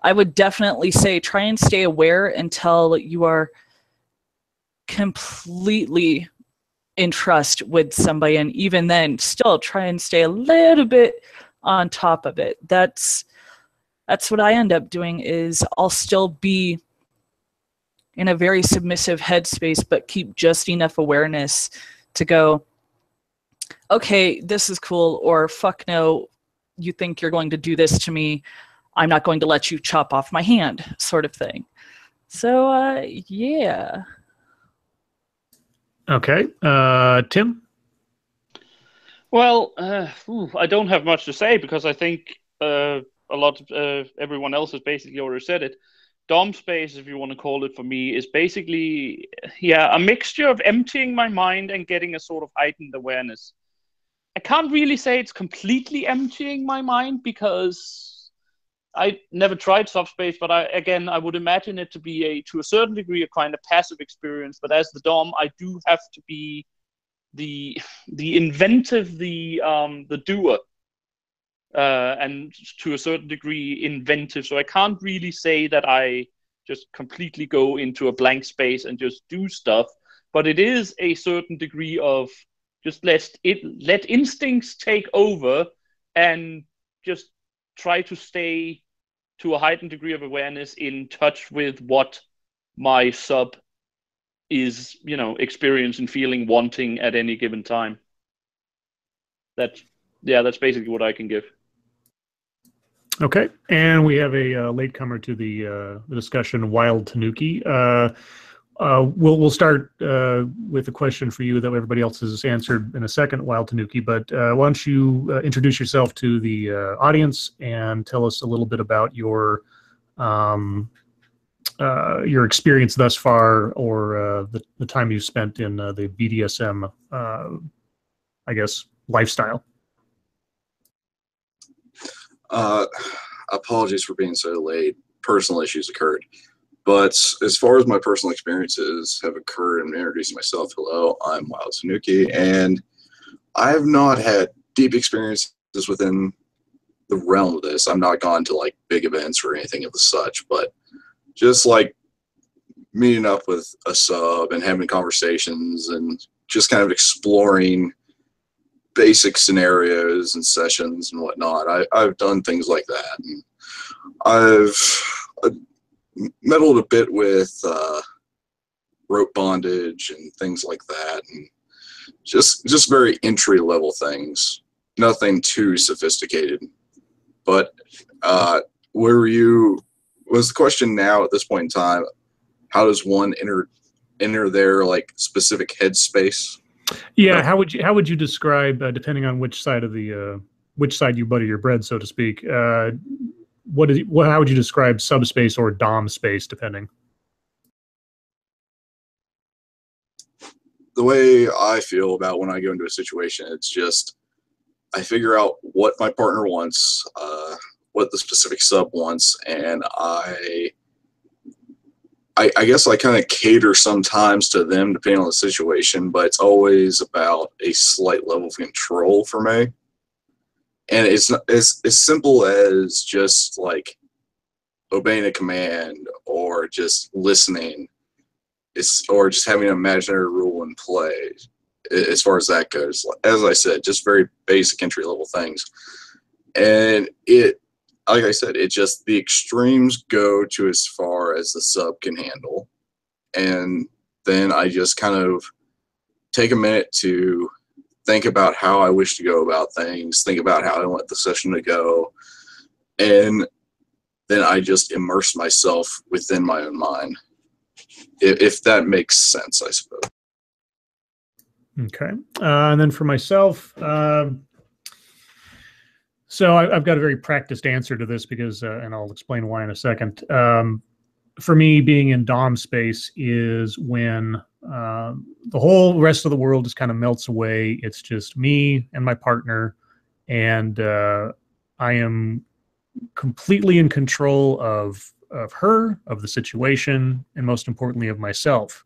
I would definitely say try and stay aware until you are completely in trust with somebody, and even then still try and stay a little bit on top of it. That's what I end up doing, is I'll still be in a very submissive headspace but keep just enough awareness to go, okay, this is cool, or fuck no, you think you're going to do this to me, I'm not going to let you chop off my hand, sort of thing. So, yeah. Okay. Tim? Well, I don't have much to say because I think a lot of everyone else has basically already said it. Dom space, if you want to call it for me, is basically, yeah, a mixture of emptying my mind and getting a sort of heightened awareness. I can't really say it's completely emptying my mind because I never tried subspace, but I would imagine it to be to a certain degree, a kind of passive experience. But as the Dom, I do have to be the inventive, the doer, and to a certain degree inventive. So I can't really say that I just completely go into a blank space and just do stuff, but it is a certain degree of just let instincts take over and just try to stay to a heightened degree of awareness in touch with what my sub is, experiencing, feeling, wanting at any given time. That's basically what I can give. Okay, and we have a latecomer to the discussion, Wild Tanuki. We'll start with a question for you that everybody else has answered in a second, Wild Tanuki. But why don't you introduce yourself to the audience and tell us a little bit about your experience thus far, or the time you spent in the BDSM, I guess, lifestyle. Apologies for being so late. Personal issues occurred. But as far as my personal experiences have occurred, I'm introducing myself. Hello, I'm Wild Tanuki, and I have not had deep experiences within the realm of this. I'm not gone to like big events or anything of the such, but just like meeting up with a sub and having conversations and just kind of exploring basic scenarios and sessions and whatnot. I've done things like that. And I've meddled a bit with rope bondage and things like that, and just very entry level things. Nothing too sophisticated. But was the question now at this point in time, how does one enter their like specific headspace? Yeah, how would you describe, depending on which side you butter your bread, so to speak? How would you describe subspace or dom space, depending? The way I feel about when I go into a situation, it's just I figure out what my partner wants, what the specific sub wants, and I guess I kind of cater sometimes to them depending on the situation, but it's always about a slight level of control for me. And it's not as simple as just like obeying a command or just listening. Or just having an imaginary rule in play as far as that goes. As I said, just very basic entry level things. And like I said, the extremes go to as far as the sub can handle. And then I just kind of take a minute to think about how I wish to go about things, think about how I want the session to go. And then I just immerse myself within my own mind. If that makes sense, I suppose. Okay. And then for myself, so I've got a very practiced answer to this because, and I'll explain why in a second. For me, being in dom space is when the whole rest of the world just kind of melts away. It's just me and my partner, and I am completely in control of her, of the situation, and most importantly of myself.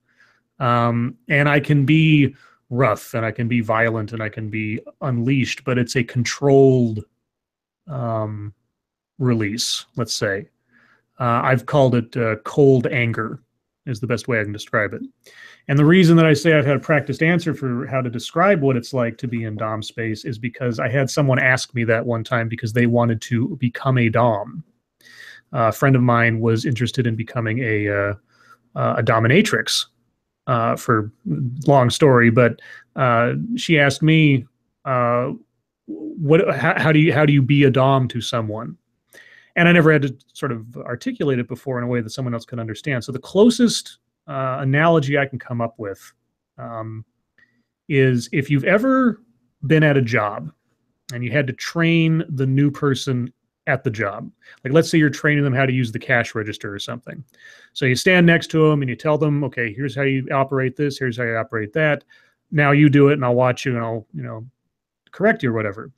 And I can be rough, and I can be violent, and I can be unleashed, but it's a controlled release, let's say. I've called it cold anger is the best way I can describe it. And the reason that I say I've had a practiced answer for how to describe what it's like to be in dom space is because I had someone ask me that one time because they wanted to become a dom. A friend of mine was interested in becoming a dominatrix. For long story, but she asked me, how do you be a dom to someone? And I never had to sort of articulate it before in a way that someone else can understand. So the closest analogy I can come up with is if you've ever been at a job and you had to train the new person at the job. Like, let's say you're training them how to use the cash register or something. So you stand next to them and you tell them, okay, here's how you operate this, here's how you operate that. Now you do it and I'll watch you and I'll, correct you or whatever.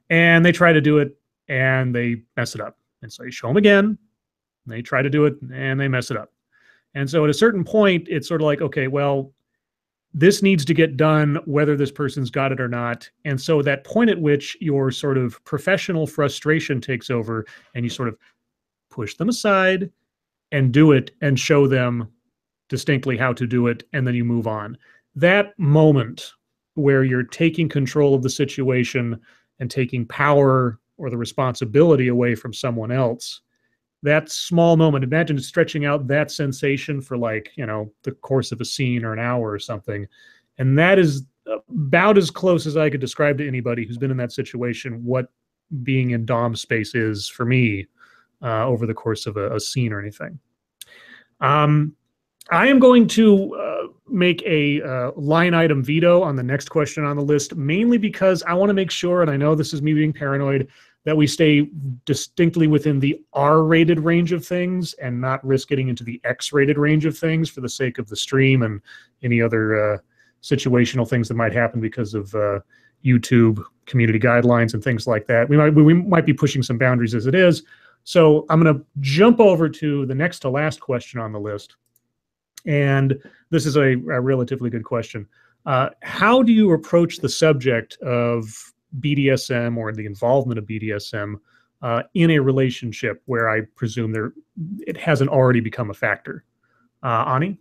And they try to do it and they mess it up. And so you show them again, and they try to do it and they mess it up. And so at a certain point, it's sort of like, okay, well, this needs to get done whether this person's got it or not. And so that point at which your sort of professional frustration takes over and you sort of push them aside and do it and show them distinctly how to do it, and then you move on. That moment where you're taking control of the situation and taking power or the responsibility away from someone else, that small moment, imagine stretching out that sensation for the course of a scene or an hour or something. And that is about as close as I could describe to anybody who's been in that situation what being in Dom space is for me over the course of a scene or anything. I am going to make a line item veto on the next question on the list, mainly because I want to make sure, and I know this is me being paranoid, that we stay distinctly within the R-rated range of things and not risk getting into the X-rated range of things for the sake of the stream and any other situational things that might happen because of YouTube community guidelines and things like that. We might be pushing some boundaries as it is. So I'm going to jump over to the next to last question on the list. And this is a relatively good question. How do you approach the subject of BDSM or the involvement of BDSM in a relationship where I presume it hasn't already become a factor? Ani?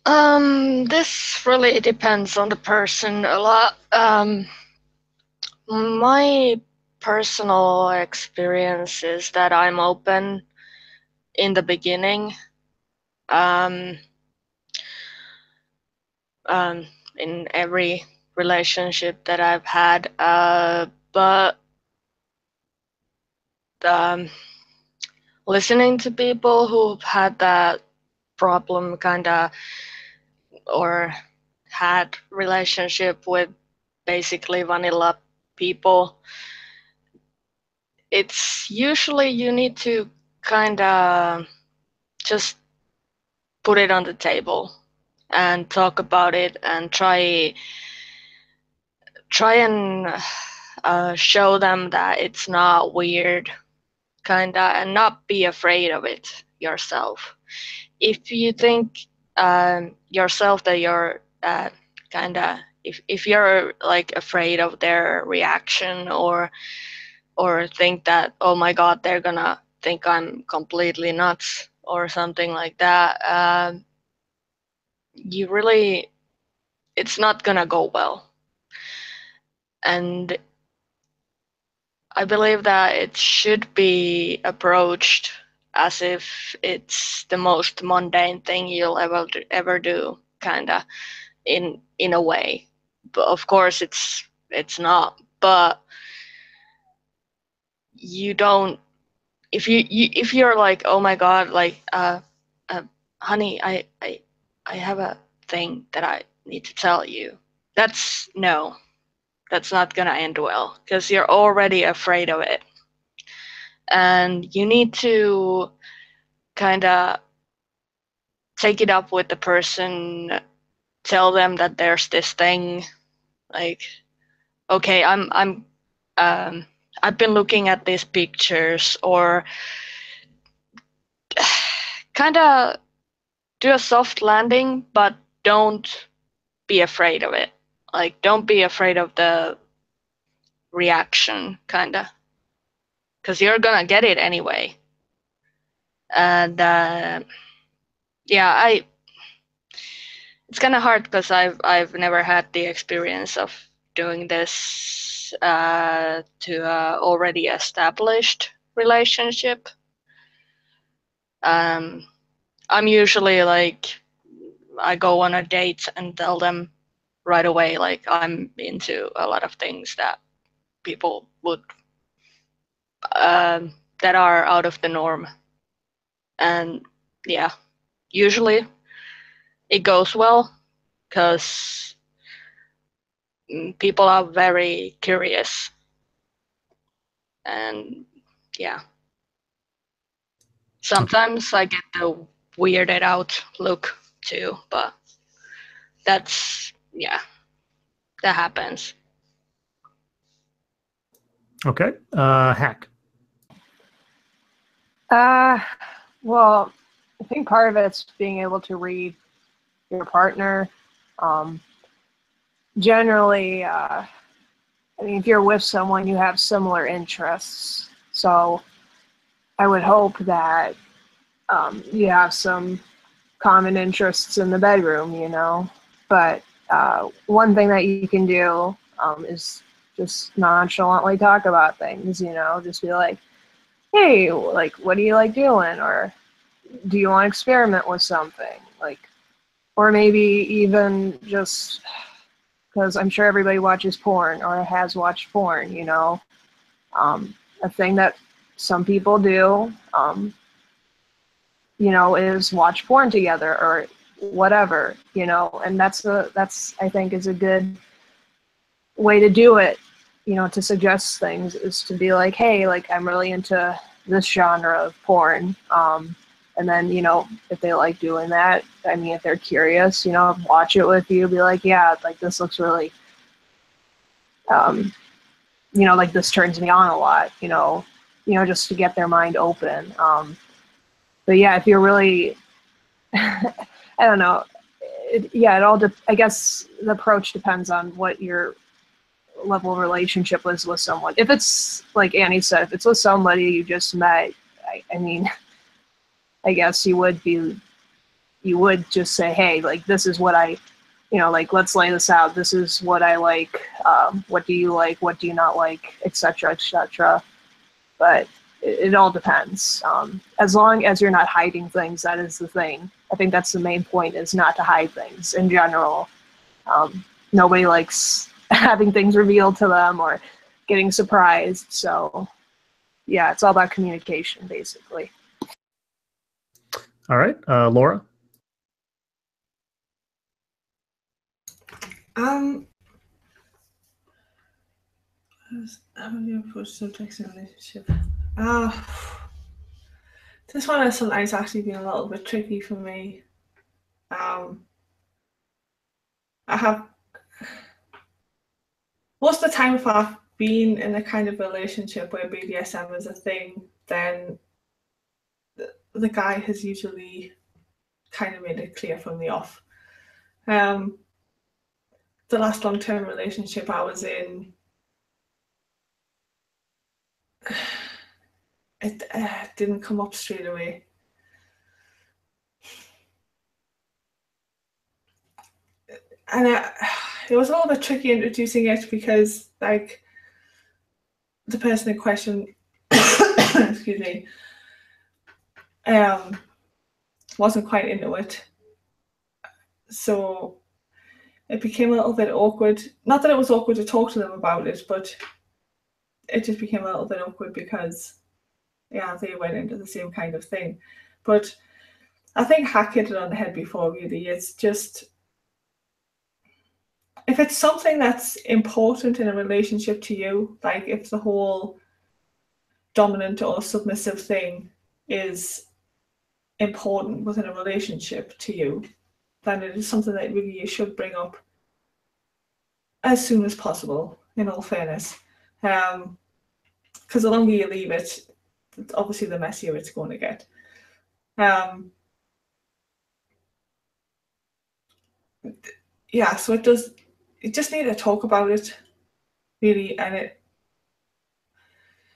This really depends on the person a lot. My personal experience is that I'm open in the beginning. In every relationship that I've had, but listening to people who've had that problem or had relationship with basically vanilla people, it's usually you need to just put it on the table and talk about it and try and show them that it's not weird, and not be afraid of it yourself. If you think yourself that you're if you're like afraid of their reaction or think that, oh my God, they're gonna think I'm completely nuts or something like that, it's not gonna go well. And I believe that it should be approached as if it's the most mundane thing you'll ever do, in a way. But of course it's not. But you don't, if you're like, oh my God, like honey, I have a thing that I need to tell you. That's not gonna end well because you're already afraid of it. And you need to take it up with the person, tell them that there's this thing, like, okay, I've been looking at these pictures, or do a soft landing, but don't be afraid of it. Like, don't be afraid of the reaction, because you're gonna get it anyway. And it's kind of hard because I've never had the experience of doing this to a already established relationship. I'm usually like, I go on a date and tell them right away, like, I'm into a lot of things that people would that are out of the norm. And yeah, usually it goes well because people are very curious. And yeah, sometimes I get the weirded out look too, but that's, yeah, that happens. Okay. Hack. Well, I think part of it's being able to read your partner. Generally, I mean, if you're with someone, you have similar interests. So I would hope that you have some common interests in the bedroom, you know. But one thing that you can do is just nonchalantly talk about things, you know, just be like, hey, like, what do you like doing? Or do you want to experiment with something? Like, or maybe even just, because I'm sure everybody watches porn or has watched porn, you know. A thing that some people do, you know, is watch porn together or whatever, you know, and that's I think is a good way to do it, you know, to suggest things, is to be like, hey, like, I'm really into this genre of porn. And then, you know, if they like doing that, I mean, if they're curious, you know, watch it with you, be like, yeah, like, this looks really, you know, like, this turns me on a lot, you know, just to get their mind open. But yeah, if you're really, I don't know, I guess the approach depends on what your level of relationship was with someone. If it's, like Annie said, if it's with somebody you just met, I mean, I guess you would just say, hey, like, this is what I, you know, like, let's lay this out. This is what I like. What do you like? What do you not like? Etc. Etc. But it all depends. As long as you're not hiding things, that is the thing. I think that's the main point, is not to hide things in general. Nobody likes having things revealed to them or getting surprised. So yeah, it's all about communication, basically. All right. Laura. How do you approach subjects in a relationship? This one has sometimes actually been a little bit tricky for me. I have, most of the time, if I've been in a kind of relationship where BDSM is a thing, then the guy has usually kind of made it clear from the off. The last long-term relationship I was in, it didn't come up straight away. And it was a little bit tricky introducing it because, like, the person in question, excuse me, wasn't quite into it. So it became a little bit awkward. Not that it was awkward to talk to them about it, but it just became a little bit awkward because, yeah, they went into the same kind of thing. But I think Hack hit it on the head before, really. It's just, if it's something that's important in a relationship to you, like if the whole dominant or submissive thing is important within a relationship to you, then it is something that really you should bring up as soon as possible, in all fairness. Because the longer you leave it, obviously the messier it's going to get. Yeah, so you just need to talk about it, really. And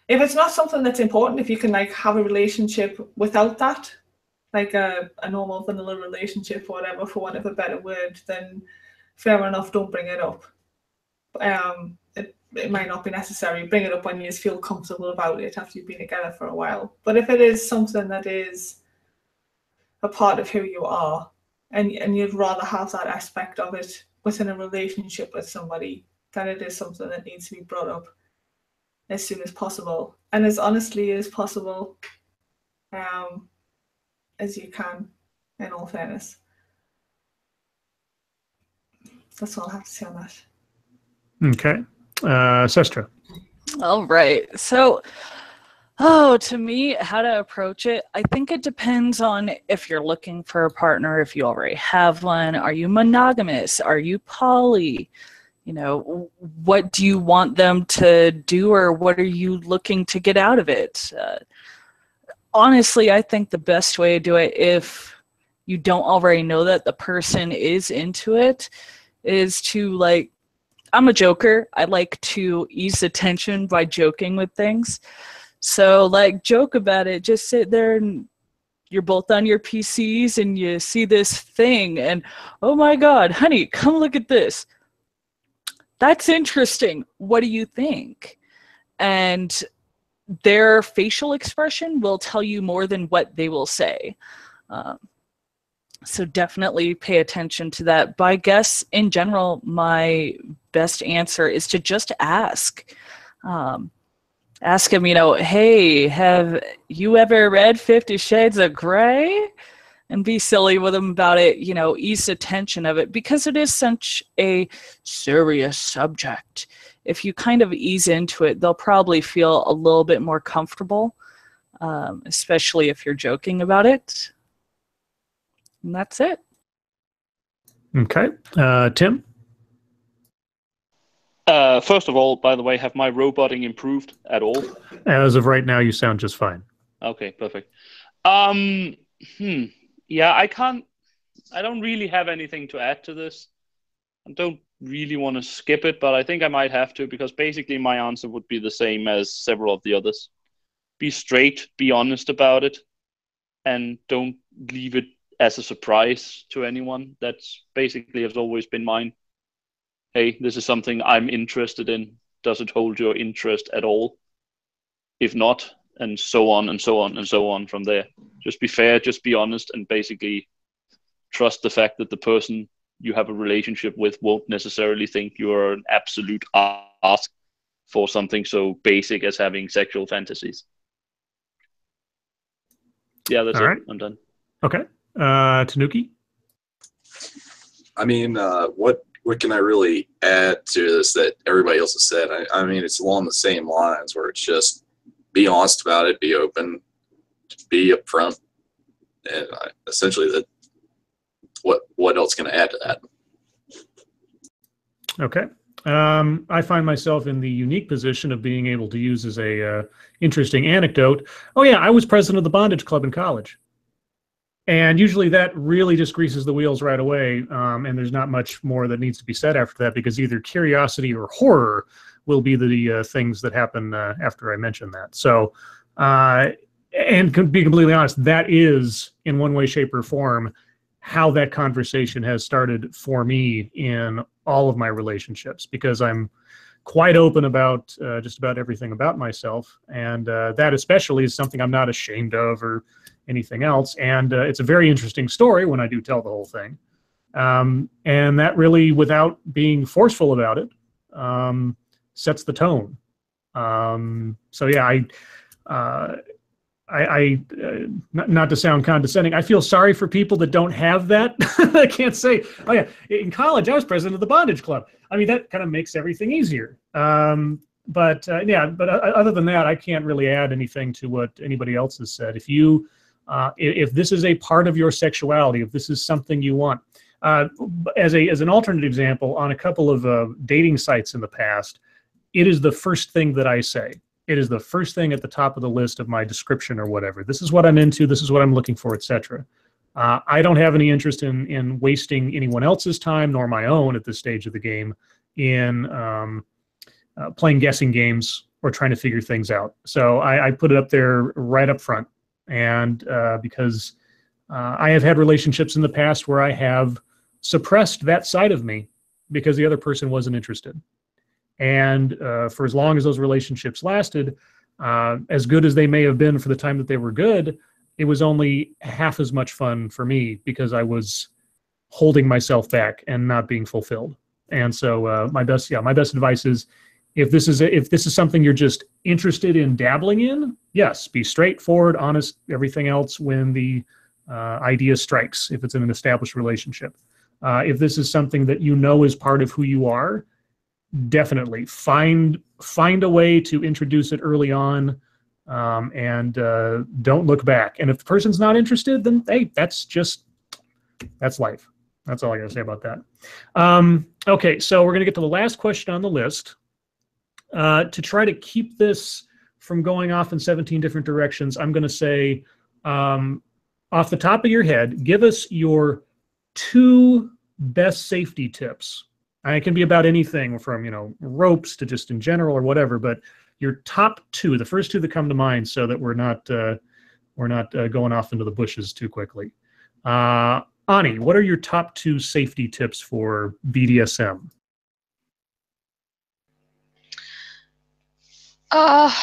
if it's not something that's important, if you can, like, have a relationship without that, like a normal vanilla relationship or whatever, for want of a better word, then fair enough, don't bring it up. It might not be necessary. Bring it up when you just feel comfortable about it after you've been together for a while. But if it is something that is a part of who you are, and you'd rather have that aspect of it within a relationship with somebody, then it is something that needs to be brought up as soon as possible and as honestly as possible as you can, in all fairness. That's all I have to say on that. Okay. Sestra. All right. So, to me, how to approach it, I think it depends on if you're looking for a partner, if you already have one. Are you monogamous? Are you poly? You know, what do you want them to do, or what are you looking to get out of it? Honestly, I think the best way to do it, if you don't already know that the person is into it, is to, like, I'm a joker. I like to ease the tension by joking with things. So, like, joke about it. Just sit there and you're both on your PCs and you see this thing and, oh my God, honey, come look at this. That's interesting. What do you think? And their facial expression will tell you more than what they will say. So definitely pay attention to that. But I guess in general, my best answer is to just ask. Ask them, you know, hey, have you ever read 50 Shades of Grey? And be silly with them about it, you know, ease the tension of it, because it is such a serious subject. If you kind of ease into it, they'll probably feel a little bit more comfortable, especially if you're joking about it. And that's it. Okay. Tim? First of all, by the way, have my roboting improved at all? As of right now, you sound just fine. Okay, perfect. Yeah, I don't really have anything to add to this. I don't really want to skip it, but I think I might have to, because basically my answer would be the same as several of the others. Be straight, be honest about it, and don't leave it as a surprise to anyone. That's basically has always been mine. Hey, this is something I'm interested in. Does it hold your interest at all? If not, and so on and so on and so on from there. Just be fair, just be honest, and basically trust the fact that the person you have a relationship with won't necessarily think you're an absolute ass for something so basic as having sexual fantasies. Yeah, that's all it. Right. I'm done. Okay. Tanuki? I mean, what can I really add to this that everybody else has said? I mean, it's along the same lines, where it's just be honest about it, be open, be upfront, and essentially that. What else can I add to that? Okay. I find myself in the unique position of being able to use as a interesting anecdote. Oh yeah, I was president of the bondage club in college. And usually that really just greases the wheels right away. And there's not much more that needs to be said after that, because either curiosity or horror will be the things that happen after I mention that. So, and to be completely honest, that is in one way, shape, or form how that conversation has started for me in all of my relationships, because I'm quite open about just about everything about myself. And that especially is something I'm not ashamed of or anything else. And it's a very interesting story when I do tell the whole thing. And that really, without being forceful about it, sets the tone. So yeah, not to sound condescending, I feel sorry for people that don't have that. I can't say, oh yeah, in college I was president of the bondage club. I mean, that kind of makes everything easier. But other than that, I can't really add anything to what anybody else has said. If you, if this is a part of your sexuality, if this is something you want, as an alternate example, on a couple of dating sites in the past, it is the first thing that I say. It is the first thing at the top of the list of my description or whatever. This is what I'm into. This is what I'm looking for, etc. I don't have any interest in wasting anyone else's time, nor my own at this stage of the game, in playing guessing games or trying to figure things out. So I put it up there right up front. And because I have had relationships in the past where I have suppressed that side of me because the other person wasn't interested. And for as long as those relationships lasted, as good as they may have been for the time that they were good, it was only half as much fun for me because I was holding myself back and not being fulfilled. And so my best advice is If this is something you're just interested in dabbling in, yes, be straightforward, honest, everything else when the idea strikes, if it's in an established relationship. If this is something that you know is part of who you are, definitely find a way to introduce it early on, and don't look back. And if the person's not interested, then hey, that's life. That's all I gotta say about that. Okay, so we're gonna get to the last question on the list. To try to keep this from going off in 17 different directions, I'm gonna say, off the top of your head, give us your 2 best safety tips. And it can be about anything from, ropes to just in general or whatever, but your top 2, the first 2 that come to mind, so that we're not going off into the bushes too quickly. Ani, what are your top 2 safety tips for BDSM?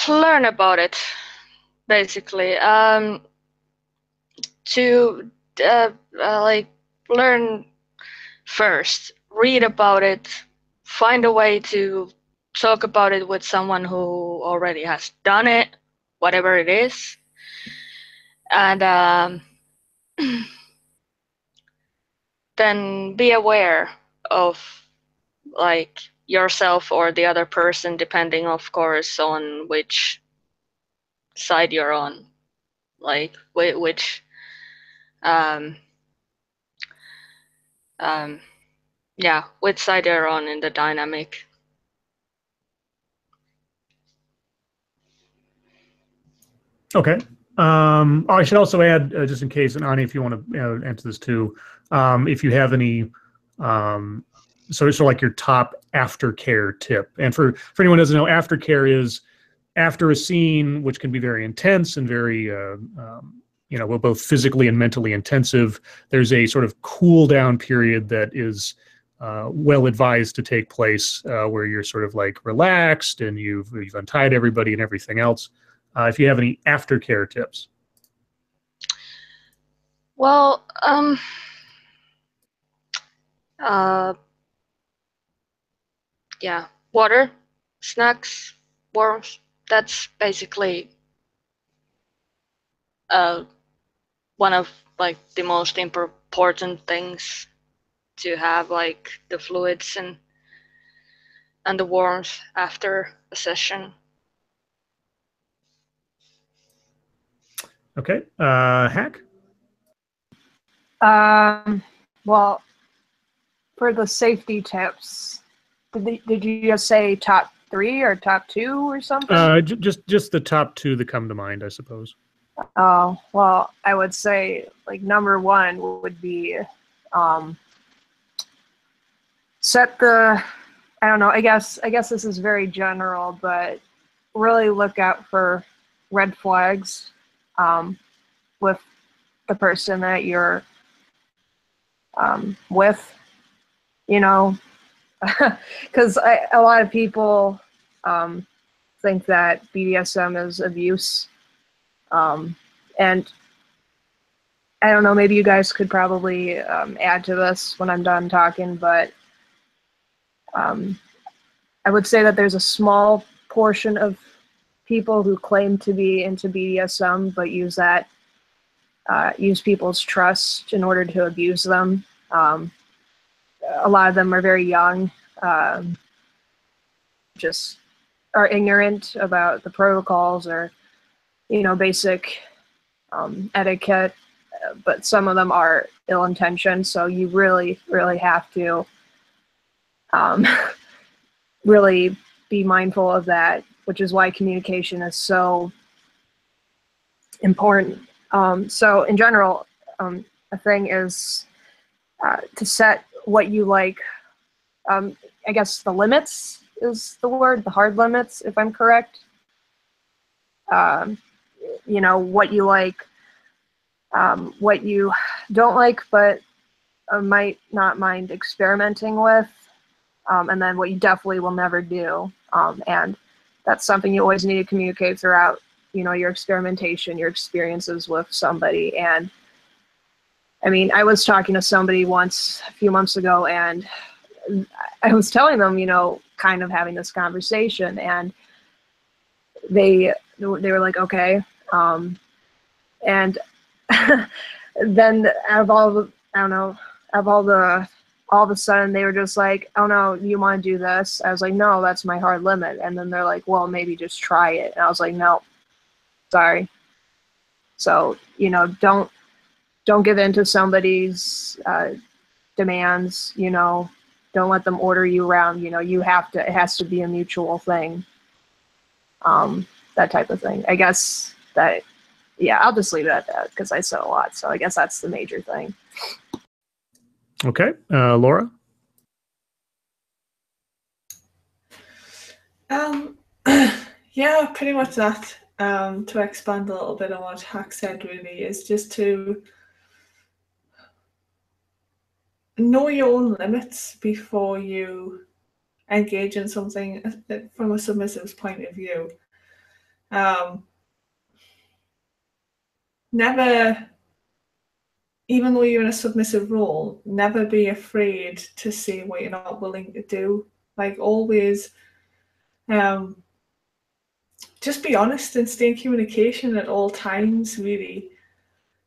Learn about it, basically. To learn first, read about it, find a way to talk about it with someone who already has done it, whatever it is, and then be aware of yourself or the other person, depending, of course, on which side you're on, which which side you're on in the dynamic. Okay. I should also add, just in case, and Ani, if you want to answer this too, if you have any, so like your top aftercare tip. And for anyone who doesn't know, aftercare is after a scene, which can be very intense and very, both physically and mentally intensive. There's a sort of cool down period that is well advised to take place, where you're sort of relaxed and you've untied everybody and everything else. If you have any aftercare tips. Well, water, snacks, warmth. That's basically one of the most important things to have, the fluids and the warmth after a session. Okay, Hack? Well, for the safety tips, did you just say top 3 or top 2 or something? Just the top 2 that come to mind, I suppose. Oh, well, I would say number 1 would be set the, I don't know, I guess this is very general, but really look out for red flags with the person that you're with, because a lot of people think that BDSM is abuse, and I don't know, maybe you guys could probably add to this when I'm done talking, but I would say that there's a small portion of people who claim to be into BDSM but use people's trust in order to abuse them. A lot of them are very young, just are ignorant about the protocols or, basic etiquette, but some of them are ill-intentioned. So you really, really have to really be mindful of that, which is why communication is so important. So in general, a thing is to set what you like. I guess the limits is the word, the hard limits, if I'm correct. What you like, what you don't like, but might not mind experimenting with, and then what you definitely will never do. And that's something you always need to communicate throughout, your experimentation, your experiences with somebody. And I mean, I was talking to somebody once a few months ago, and I was telling them, kind of having this conversation, and they were like, okay. And then out of all the, I don't know, out of all of a sudden they were just like, oh no, you want to do this? I was like, no, that's my hard limit. And then they're like, well, maybe just try it. And I was like, no, sorry. So, you know, don't give in to somebody's demands, you know, don't let them order you around, you know, you have to, it has to be a mutual thing. That type of thing. I guess that, yeah, I'll just leave it at that because I said a lot. So I guess that's the major thing. Okay. Laura? Yeah, pretty much that. To expand a little bit on what Hack said, really, is just to know your own limits before you engage in something from a submissive's point of view. Never, even though you're in a submissive role, never be afraid to say what you're not willing to do. Like, always, just be honest and stay in communication at all times, really,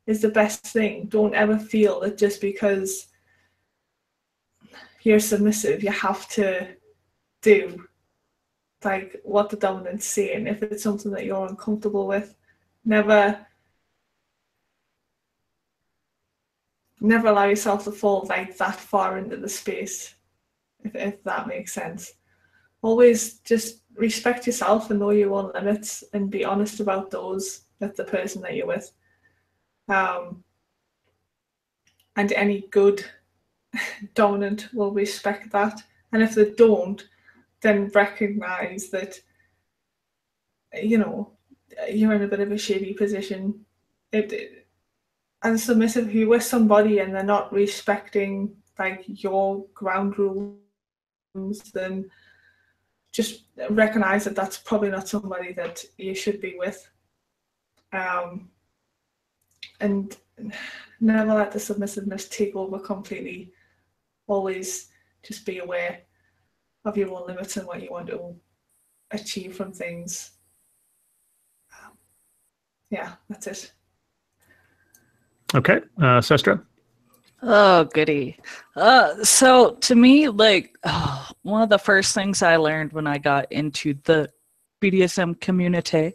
is the best thing. Don't ever feel that just because you're submissive, you have to do like what the dominant's saying. If it's something that you're uncomfortable with, never allow yourself to fall like that far into the space, if that makes sense. Always just respect yourself and know your own limits and be honest about those with the person that you're with. And any good dominant will respect that. And if they don't, then recognize that, you know, you're in a bit of a shady position. And submissive, if you're with somebody and they're not respecting like your ground rules, then just recognize that that's probably not somebody that you should be with. And never let the submissiveness take over completely. Always just be aware of your own limits and what you want to achieve from things. Yeah, that's it. Okay. Sestra? Oh, goody. So to me, like, one of the first things I learned when I got into the BDSM community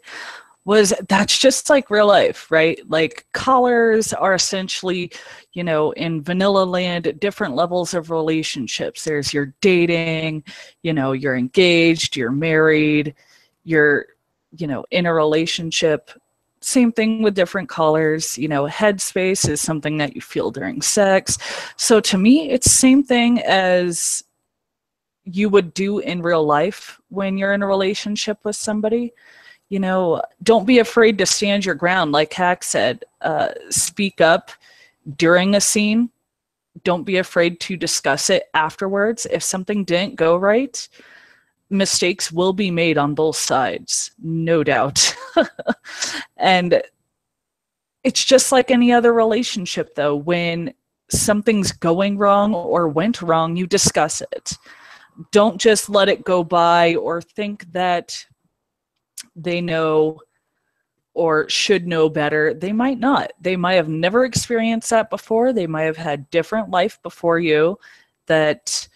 was that's just like real life, right? Like, collars are essentially, you know, in vanilla land, different levels of relationships. There's your dating, you know, you're engaged, you're married, you're, you know, in a relationship. Same thing with different collars. You know, headspace is something that you feel during sex. So to me, it's the same thing as you would do in real life when you're in a relationship with somebody. You know, don't be afraid to stand your ground. Like Hack said, speak up during a scene. Don't be afraid to discuss it afterwards. If something didn't go right, mistakes will be made on both sides, no doubt. And it's just like any other relationship, though. When something's going wrong or went wrong, you discuss it. Don't just let it go by or think that they know or should know better. They might not. They might have never experienced that before. They might have had different life before you that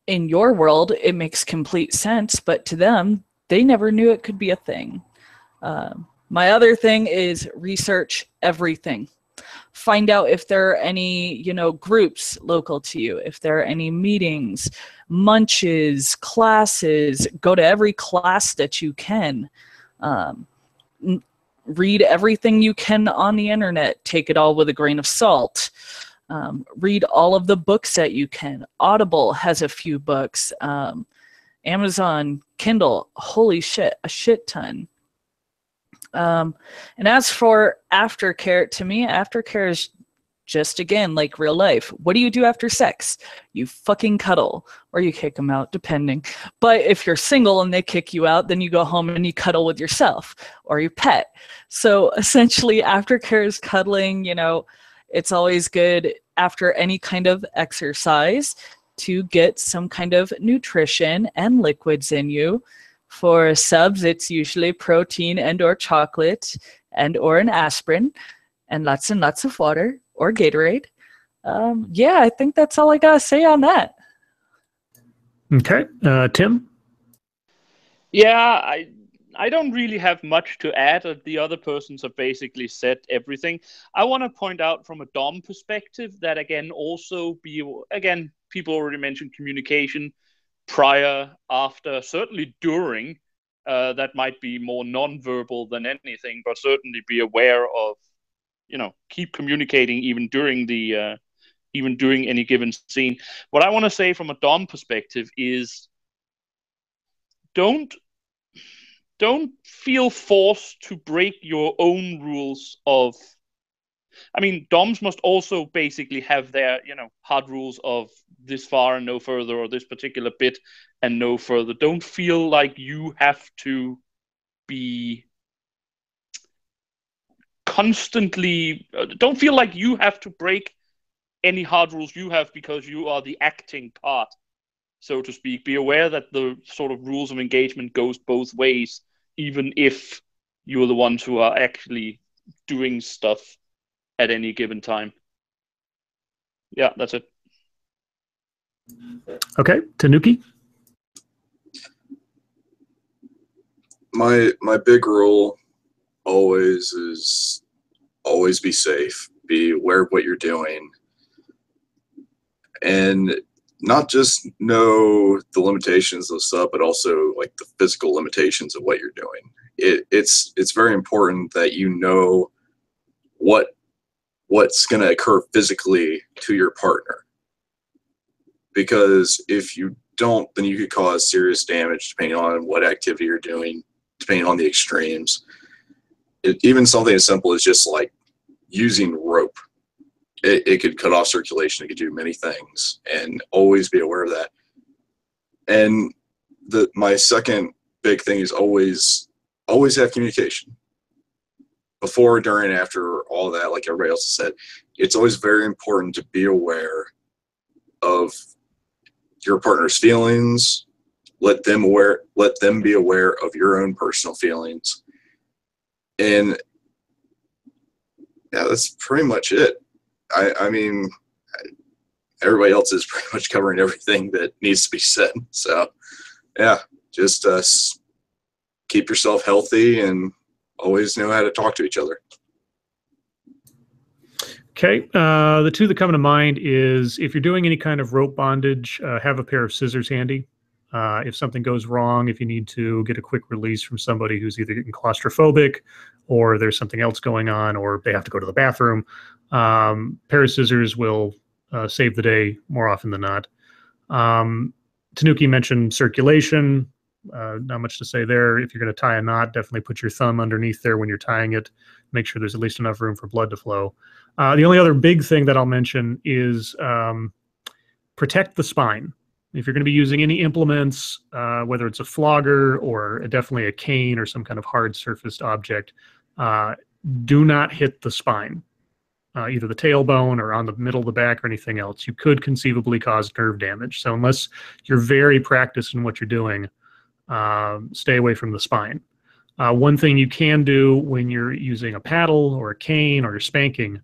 in your world, it makes complete sense, but to them, they never knew it could be a thing. My other thing is research everything. Find out if there are any, you know, groups local to you, if there are any meetings, munches, classes. Go to every class that you can. Read everything you can on the internet. Take it all with a grain of salt. Read all of the books that you can. Audible has a few books. Amazon, Kindle, holy shit, a shit ton. And as for aftercare, to me, aftercare is just, again, like real life. What do you do after sex? You fucking cuddle, or you kick them out, depending. But if you're single and they kick you out, then you go home and you cuddle with yourself or your pet. So essentially, aftercare is cuddling. You know, it's always good after any kind of exercise to get some kind of nutrition and liquids in you. For subs, it's usually protein and or chocolate and or an aspirin and lots of water or Gatorade. Yeah, I think that's all I got to say on that. Okay. Tim? Yeah, I don't really have much to add. The other persons have basically said everything. I want to point out from a Dom perspective that, again, people already mentioned communication prior, after, certainly during. That might be more non-verbal than anything, but certainly be aware of, keep communicating even during any given scene. What I want to say from a Dom perspective is don't feel forced to break your own rules of. I mean, Doms must also basically have their, hard rules of this far and no further, or this particular bit and no further. Don't feel like you have to be constantly. Don't feel like you have to break any hard rules you have because you are the acting part, so to speak. Be aware that the sort of rules of engagement goes both ways, even if you're the ones who are actually doing stuff at any given time. Yeah, that's it. Okay, Tanuki? My big rule always is always be safe, be aware of what you're doing, and not just know the limitations of the sub, but also like the physical limitations of what you're doing. It's very important that you know what's going to occur physically to your partner, because if you don't, then you could cause serious damage depending on what activity you're doing, depending on the extremes. Even something as simple as just like using rope, it could cut off circulation. It could do many things, and always be aware of that. And my second big thing is always have communication. Before, during, after, all that, like everybody else has said, it's always very important to be aware of your partner's feelings. Let them be aware of your own personal feelings. And yeah, that's pretty much it. I mean, everybody else is pretty much covering everything that needs to be said. So yeah, just keep yourself healthy and always know how to talk to each other. Okay, the two that come to mind is if you're doing any kind of rope bondage, have a pair of scissors handy. If something goes wrong, if you need to get a quick release from somebody who's either getting claustrophobic or there's something else going on or they have to go to the bathroom, pair of scissors will save the day more often than not. Tanuki mentioned circulation. Not much to say there. If you're going to tie a knot, definitely put your thumb underneath there when you're tying it. Make sure there's at least enough room for blood to flow. The only other big thing that I'll mention is protect the spine. If you're going to be using any implements, whether it's a flogger or definitely a cane or some kind of hard surfaced object, do not hit the spine, either the tailbone or on the middle of the back or anything else. You could conceivably cause nerve damage. So unless you're very practiced in what you're doing, stay away from the spine. One thing you can do when you're using a paddle or a cane or you're spanking,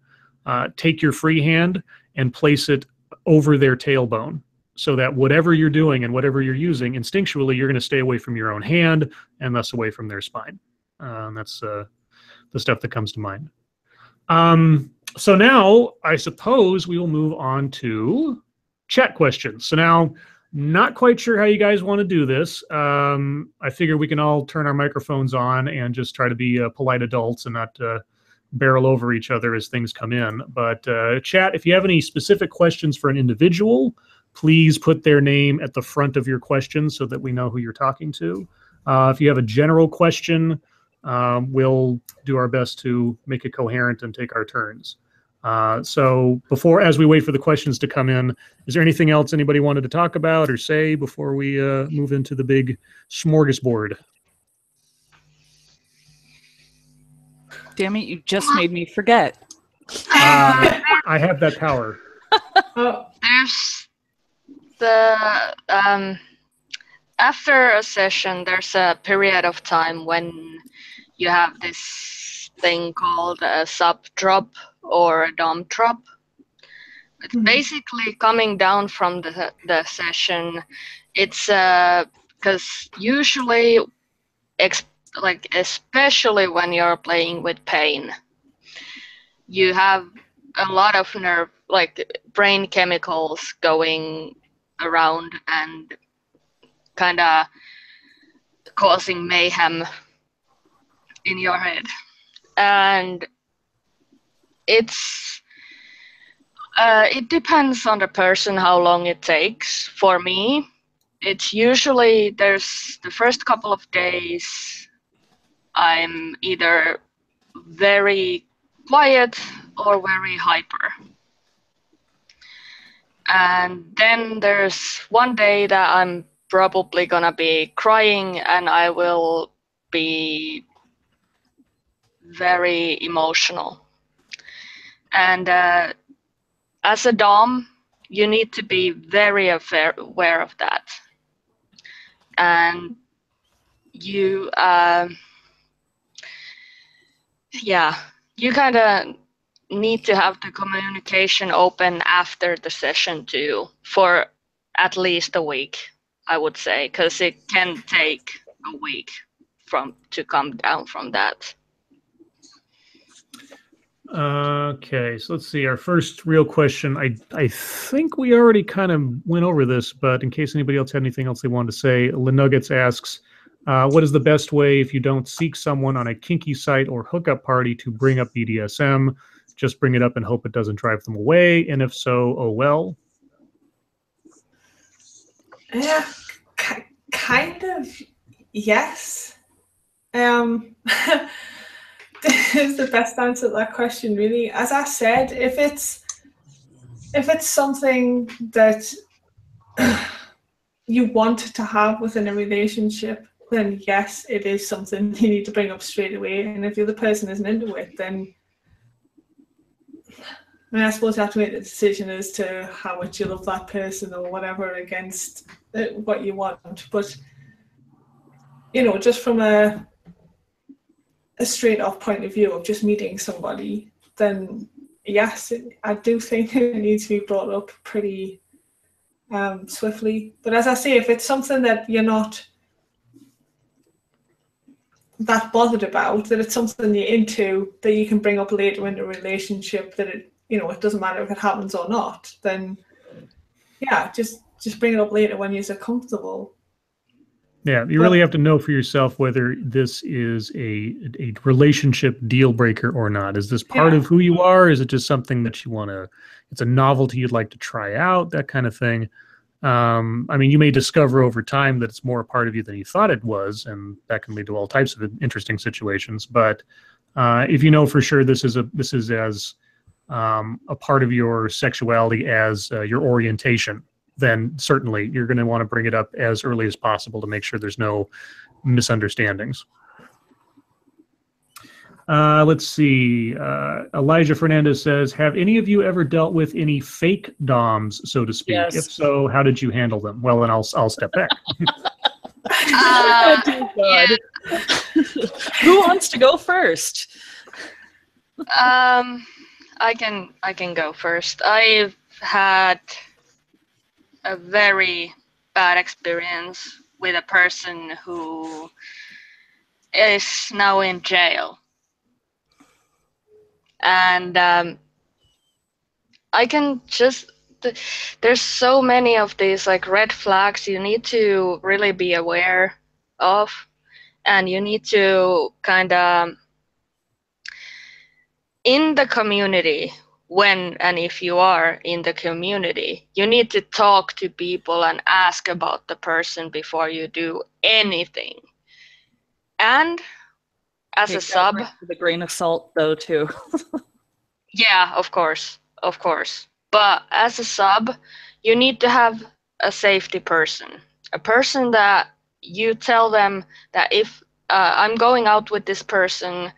take your free hand and place it over their tailbone so that whatever you're doing and whatever you're using, instinctually, you're going to stay away from your own hand and thus away from their spine. That's the stuff that comes to mind. So now I suppose we will move on to chat questions. So now, not quite sure how you guys want to do this. I figure we can all turn our microphones on and just try to be polite adults and not barrel over each other as things come in. But chat, if you have any specific questions for an individual, please put their name at the front of your question so that we know who you're talking to. If you have a general question, we'll do our best to make it coherent and take our turns. So as we wait for the questions to come in, is there anything else anybody wanted to talk about or say before we move into the big smorgasbord? Damn it, you just made me forget. I have that power. After a session, there's a period of time when you have this thing called a sub drop or a dom drop. It's basically coming down from the session. It's because usually, especially when you're playing with pain, you have a lot of brain chemicals going around and kind of causing mayhem in your head. And it depends on the person how long it takes. For me, it's usually there's the first couple of days I'm either very quiet or very hyper. And then there's one day that I'm probably gonna be crying and I will be very emotional. And as a Dom, you need to be very aware of that. And you, you kind of need to have the communication open after the session too, for at least a week, I would say, because it can take a week to come down from that. Okay, so let's see. Our first real question. I think we already kind of went over this, but in case anybody else had anything else they wanted to say, Lenuggets asks, what is the best way if you don't seek someone on a kinky site or hookup party to bring up BDSM? Just bring it up and hope it doesn't drive them away. And if so, oh well. Yeah, kind of, yes. This is the best answer to that question, really. As I said, if it's something that you want to have within a relationship, then yes, it is something you need to bring up straight away. And if the other person isn't into it, then I suppose you have to make the decision as to how much you love that person or whatever against what you want. But, just from a straight off point of view of just meeting somebody, then yes, I do think it needs to be brought up pretty swiftly. But as I say, if it's something that you're not that bothered about, that it's something you're into, that you can bring up later in the relationship, that it doesn't matter if it happens or not, then yeah, just bring it up later when you're comfortable. Yeah, you really have to know for yourself whether this is a relationship deal breaker or not. Is this part of who you are? Is it just something that you want to, it's a novelty you'd like to try out, that kind of thing? I mean, you may discover over time that it's more a part of you than you thought it was, and that can lead to all types of interesting situations. But if you know for sure this is as a part of your sexuality as your orientation, then certainly you're going to want to bring it up as early as possible to make sure there's no misunderstandings. Let's see. Elijah Fernandez says, have any of you ever dealt with any fake DOMs, so to speak? Yes. If so, how did you handle them? Well, then I'll step back. God. Who wants to go first? I can go first. I've had a very bad experience with a person who is now in jail. And I can just, there's so many of these red flags you need to really be aware of, and you need to kind of, in the community, when and if you are in the community, you need to talk to people and ask about the person before you do anything. And as a sub, with a grain of salt, though, too. Yeah, of course. But as a sub, you need to have a safety person, a person that you tell them that if I'm going out with this person,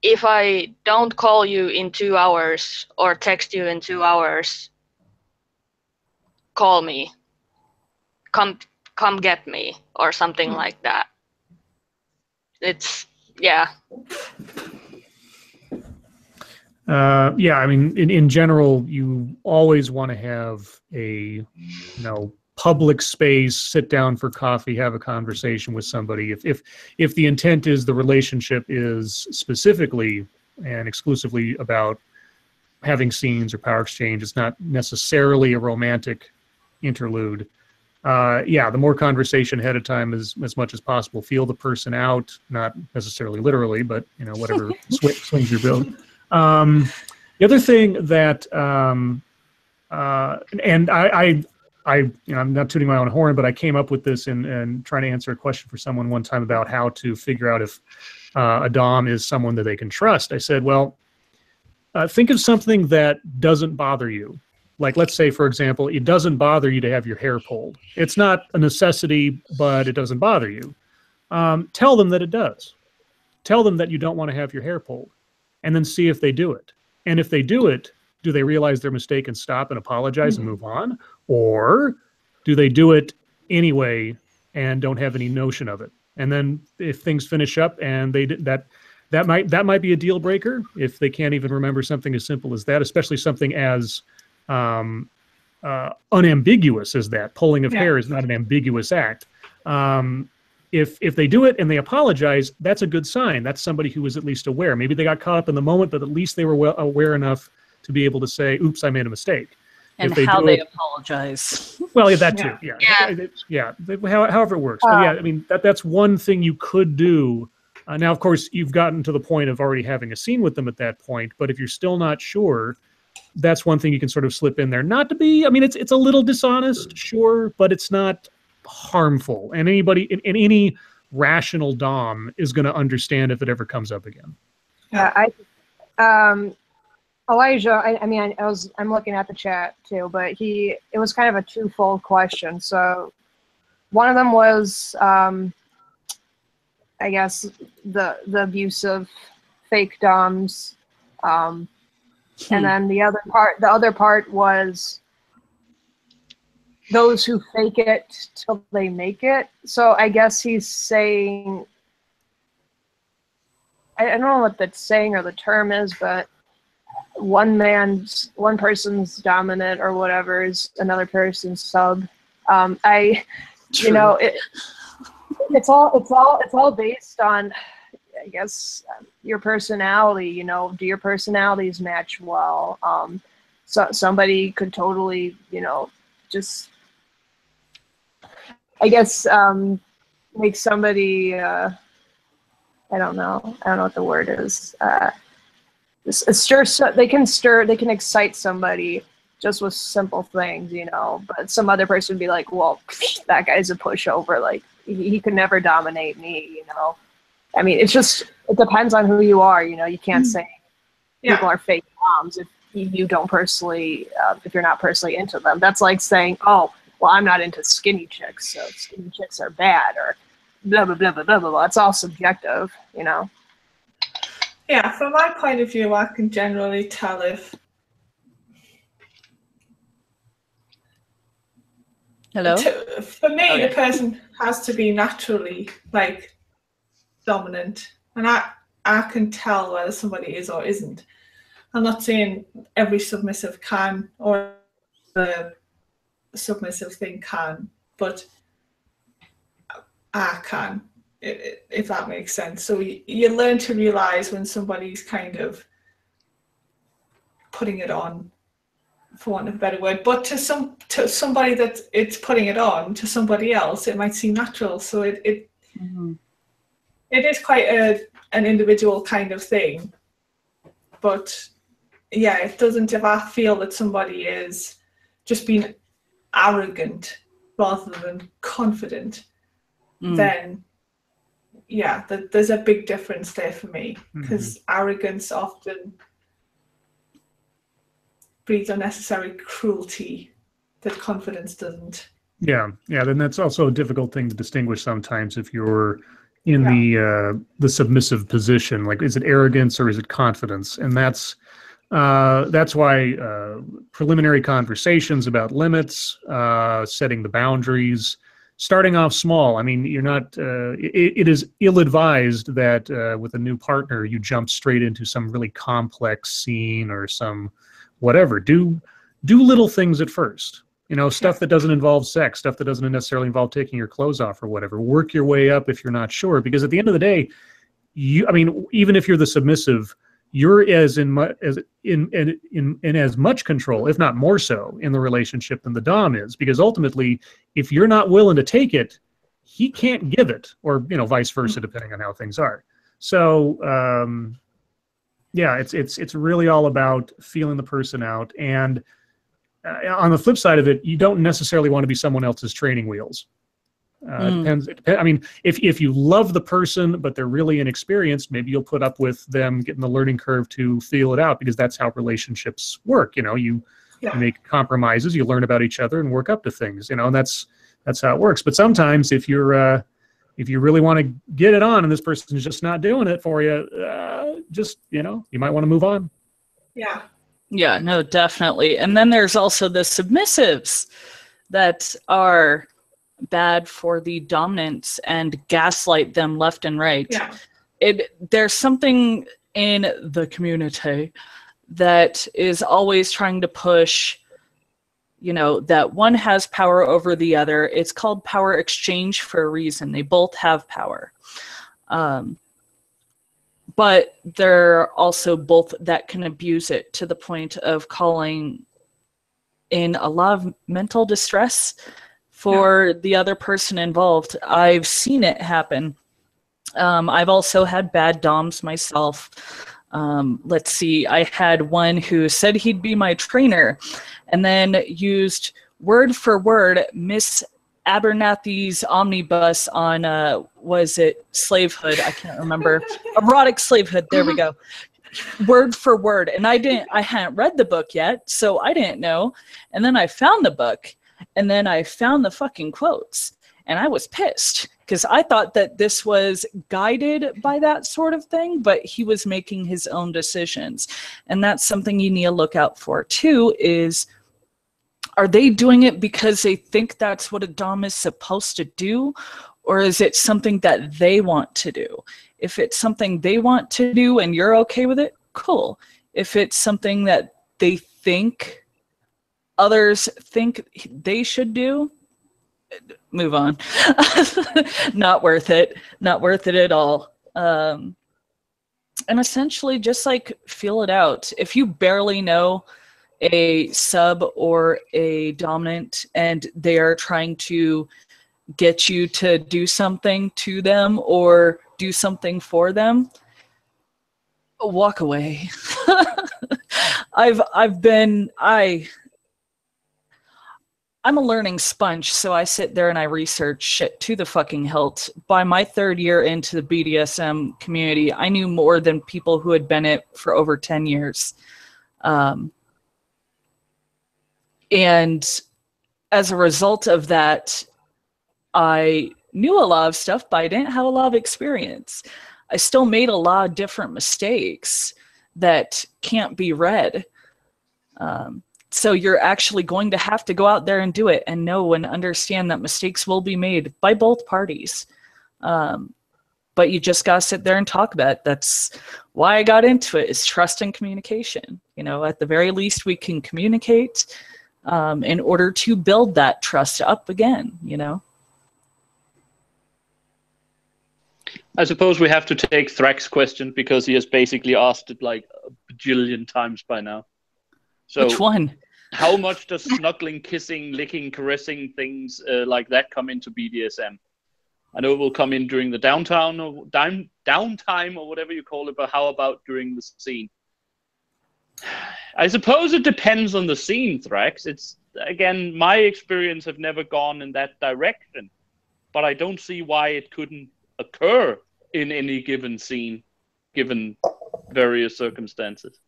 if I don't call you in 2 hours or text you in 2 hours, call me. come get me or something like that. It's yeah. Yeah, I mean, in general, you always want to have a, public space, sit down for coffee, have a conversation with somebody. If the intent is the relationship is specifically and exclusively about having scenes or power exchange, it's not necessarily a romantic interlude. Yeah, the more conversation ahead of time as much as possible. Feel the person out, not necessarily literally, but whatever swings your boat. The other thing that, and I'm not tooting my own horn, but I came up with this in trying to answer a question for someone one time about how to figure out if a Dom is someone that they can trust. I said, well, think of something that doesn't bother you. Like, let's say, for example, it doesn't bother you to have your hair pulled. It's not a necessity, but it doesn't bother you. Tell them that it does. Tell them that you don't want to have your hair pulled, and then see if they do it. And if they do it, do they realize their mistake and stop and apologize and move on? Or do they do it anyway and don't have any notion of it? And then if things finish up and that might be a deal breaker if they can't even remember something as simple as that, especially something as unambiguous as that. Pulling of hair is not an ambiguous act. If they do it and they apologize, that's a good sign. That's somebody who was at least aware. Maybe they got caught up in the moment, but at least they were aware enough to be able to say, oops, I made a mistake. And how they apologize. Well, yeah, that too. Yeah. However it works. But yeah, I mean, that's one thing you could do. Now, of course, you've gotten to the point of already having a scene with them at that point. But if you're still not sure, that's one thing you can sort of slip in there. Not to be, I mean, it's a little dishonest, sure, but it's not harmful. And any rational Dom is going to understand if it ever comes up again. Yeah, Elijah, I'm looking at the chat too, but it was kind of a twofold question. So one of them was, I guess, the abusive fake Doms. And then the other part was those who fake it till they make it. So I guess he's saying, I don't know what that saying or the term is, but one person's dominant or whatever is another person's sub. It's all based on, I guess, your personality. Do your personalities match well? So somebody could totally, just, I guess, make somebody, I don't know what the word is. They can excite somebody just with simple things, but some other person would be like, well, that guy's a pushover. Like, he could never dominate me, I mean, it depends on who you are, you can't say people are fake moms if you don't personally, if you're not personally into them. That's like saying, oh, well, I'm not into skinny chicks, so skinny chicks are bad, or blah, blah, blah, blah, blah, blah. It's all subjective, Yeah, from my point of view, I can generally tell if... Hello? For me, the person has to be naturally, like, dominant. And I can tell whether somebody is or isn't. I'm not saying every submissive can, or the submissive thing can, but I can. If that makes sense. So you learn to realize when somebody's kind of putting it on, for want of a better word. But to somebody that it's putting it on, to somebody else, it might seem natural. So it is quite an individual kind of thing. But yeah, it doesn't. If I feel that somebody is just being arrogant rather than confident, then yeah, there's a big difference there for me, because arrogance often breeds unnecessary cruelty that confidence doesn't. Yeah, then that's also a difficult thing to distinguish sometimes if you're in the submissive position. Like, is it arrogance or is it confidence? And that's That's why preliminary conversations about limits, setting the boundaries, starting off small. I mean, you're not. It is ill-advised that with a new partner you jump straight into some really complex scene or some whatever. Do little things at first. You know, stuff that doesn't involve sex, stuff that doesn't necessarily involve taking your clothes off or whatever. Work your way up if you're not sure, because at the end of the day, I mean, even if you're the submissive, you're in as much control, if not more so, in the relationship than the dom is, because ultimately, if you're not willing to take it, he can't give it, or vice versa, depending on how things are. So yeah, it's really all about feeling the person out. And on the flip side of it, you don't necessarily want to be someone else's training wheels. It depends. I mean, if you love the person, but they're really inexperienced, maybe you'll put up with them getting the learning curve to feel it out, because that's how relationships work. You make compromises, you learn about each other and work up to things, and that's how it works. But sometimes if you really want to get it on and this person's just not doing it for you, you might want to move on. Yeah. Yeah, no, definitely. And then there's also the submissives that are bad for the dominants and gaslight them left and right. Yeah. There's something in the community that is always trying to push, that one has power over the other. It's called power exchange for a reason. They both have power. But they're also both that can abuse it to the point of calling in a lot of mental distress for the other person involved. I've seen it happen. I've also had bad doms myself. Let's see, I had one who said he'd be my trainer and then used word for word Miss Abernathy's omnibus on, was it slavehood? I can't remember. Erotic slavehood, there we go. Word for word. And I hadn't read the book yet, so I didn't know. And then I found the book, and then I found the fucking quotes, and I was pissed because I thought that this was guided by that sort of thing, but he was making his own decisions. And that's something you need to look out for too, is are they doing it because they think that's what a dom is supposed to do, or is it something that they want to do? If it's something they want to do and you're okay with it, cool. If it's something that they think others think they should do, move on. Not worth it. Not worth it at all. And essentially just feel it out. If you barely know a sub or a dominant and they are trying to get you to do something to them or do something for them, walk away. I'm a learning sponge, so I sit there and I research shit to the fucking hilt. By my 3rd year into the BDSM community, I knew more than people who had been it for over 10 years. And as a result of that, I knew a lot of stuff, but I didn't have a lot of experience. I still made a lot of different mistakes that can't be read. So you're actually going to have to go out there and do it and know and understand that mistakes will be made by both parties. But you just got to sit there and talk about it. That's why I got into it, is trust and communication. At the very least, we can communicate in order to build that trust up again, I suppose we have to take Thrax's question because he has basically asked it like a bajillion times by now. So which one? How much does snuggling, kissing, licking, caressing, things like that come into BDSM? I know it will come in during the downtime or whatever you call it, but how about during the scene? I suppose it depends on the scene, Thrax. It's, again, my experience have never gone in that direction, but I don't see why it couldn't occur in any given scene, given various circumstances.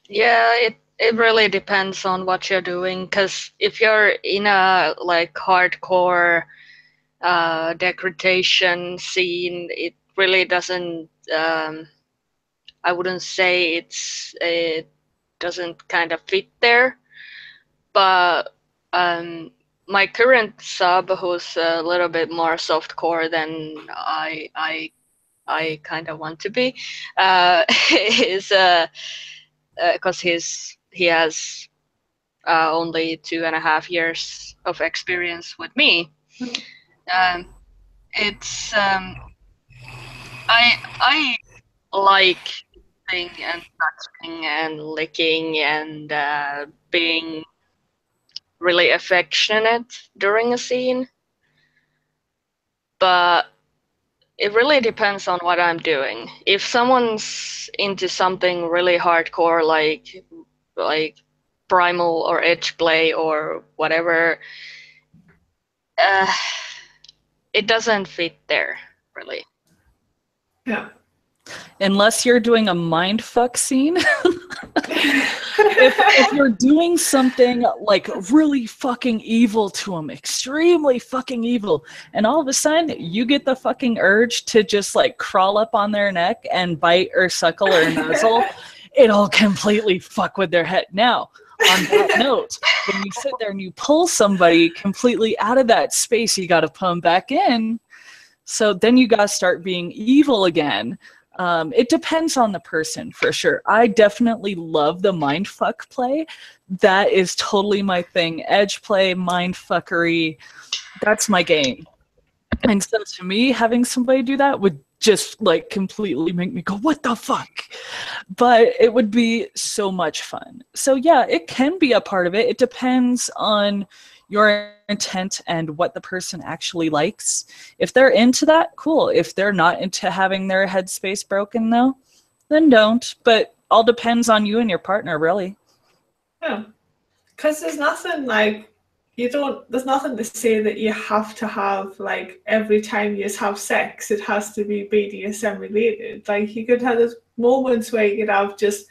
Yeah, it really depends on what you're doing, because if you're in a hardcore degradation scene, it really doesn't I wouldn't say it doesn't kind of fit there, but my current sub, who's a little bit more softcore than I kind of want to be, is because he has only 2.5 years of experience with me. It's I like kissing and touching and licking and being really affectionate during a scene, but it really depends on what I'm doing. If someone's into something really hardcore, like primal or edge play or whatever, it doesn't fit there really. Yeah. Unless you're doing a mindfuck scene. if you're doing something like really fucking evil to them, extremely fucking evil, and all of a sudden you get the fucking urge to just like crawl up on their neck and bite or suckle or nuzzle, it'll completely fuck with their head. Now, on that note, when you sit there and you pull somebody completely out of that space, you got to put them back in. So then you got to start being evil again. It depends on the person, for sure. I definitely love the mindfuck play. That is totally my thing. Edge play, mindfuckery, that's my game. And so to me, having somebody do that would just like completely make me go, what the fuck? But it would be so much fun. So yeah, it can be a part of it. It depends on your intent and what the person actually likes. If they're into that, cool. If they're not into having their headspace broken, though, then don't. But all depends on you and your partner, really. Yeah, because there's nothing like there's nothing to say that you have to have like every time you have sex it has to be BDSM related. Like you could have moments where you could have just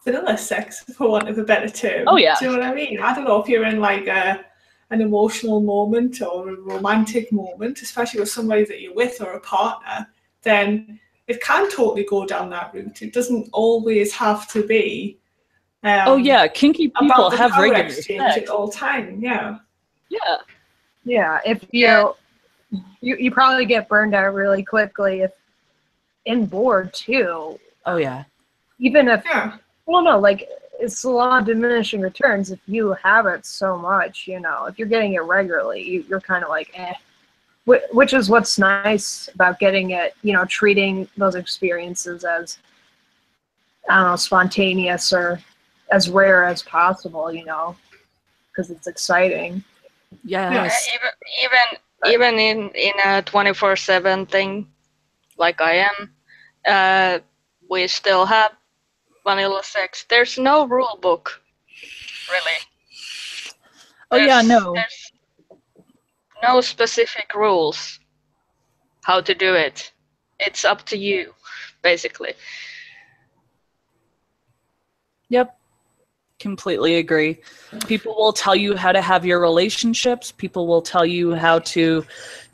vanilla sex, for want of a better term. Oh yeah. Do you know what I mean? I don't know if you're in like an emotional moment or a romantic moment, especially with somebody that you're with or a partner, then it can totally go down that route. It doesn't always have to be oh yeah, kinky people have regular exchange sex at all time. Yeah. Yeah. Yeah, if you probably get burned out really quickly if and bored too. Oh yeah. Even if well no, like it's a lot of diminishing returns if you have it so much, you know. If you're getting it regularly, you're kind of like which is what's nice about getting it, you know, treating those experiences as, I don't know, spontaneous or as rare as possible, you know, because it's exciting. Yes. Even in a 24/7 thing like I am, we still have vanilla sex. There's no rule book, really. Oh yeah, no. There's no specific rules how to do it. It's up to you, basically. Yep. Completely agree. People will tell you how to have your relationships. People will tell you how to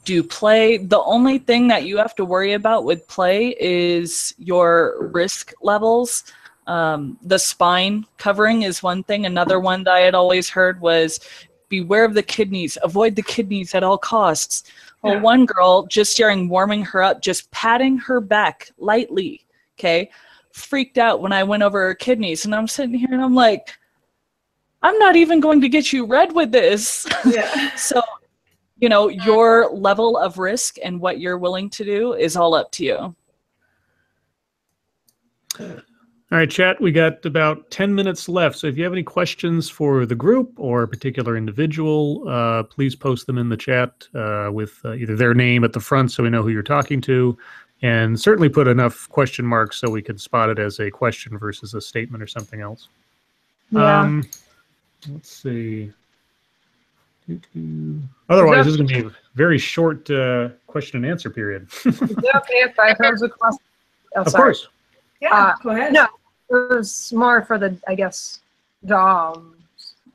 do play. The only thing that you have to worry about with play is your risk levels. The spine covering is one thing. Another one that I had always heard was beware of the kidneys. Avoid the kidneys at all costs. Well, one girl, just during warming her up, just patting her back lightly, okay, freaked out when I went over her kidneys. And I'm sitting here and I'm like, I'm not even going to get you red with this. Yeah. So, you know, your level of risk and what you're willing to do is all up to you. All right, chat, we got about 10 minutes left. So if you have any questions for the group or a particular individual, please post them in the chat with either their name at the front so we know who you're talking to, and certainly put enough question marks so we can spot it as a question versus a statement or something else. Yeah. Let's see. Otherwise, this is going to be a very short question and answer period. Is it okay if I pose a question? Oh, of course. Yeah, go ahead. No, it was more for the, I guess, DOMs,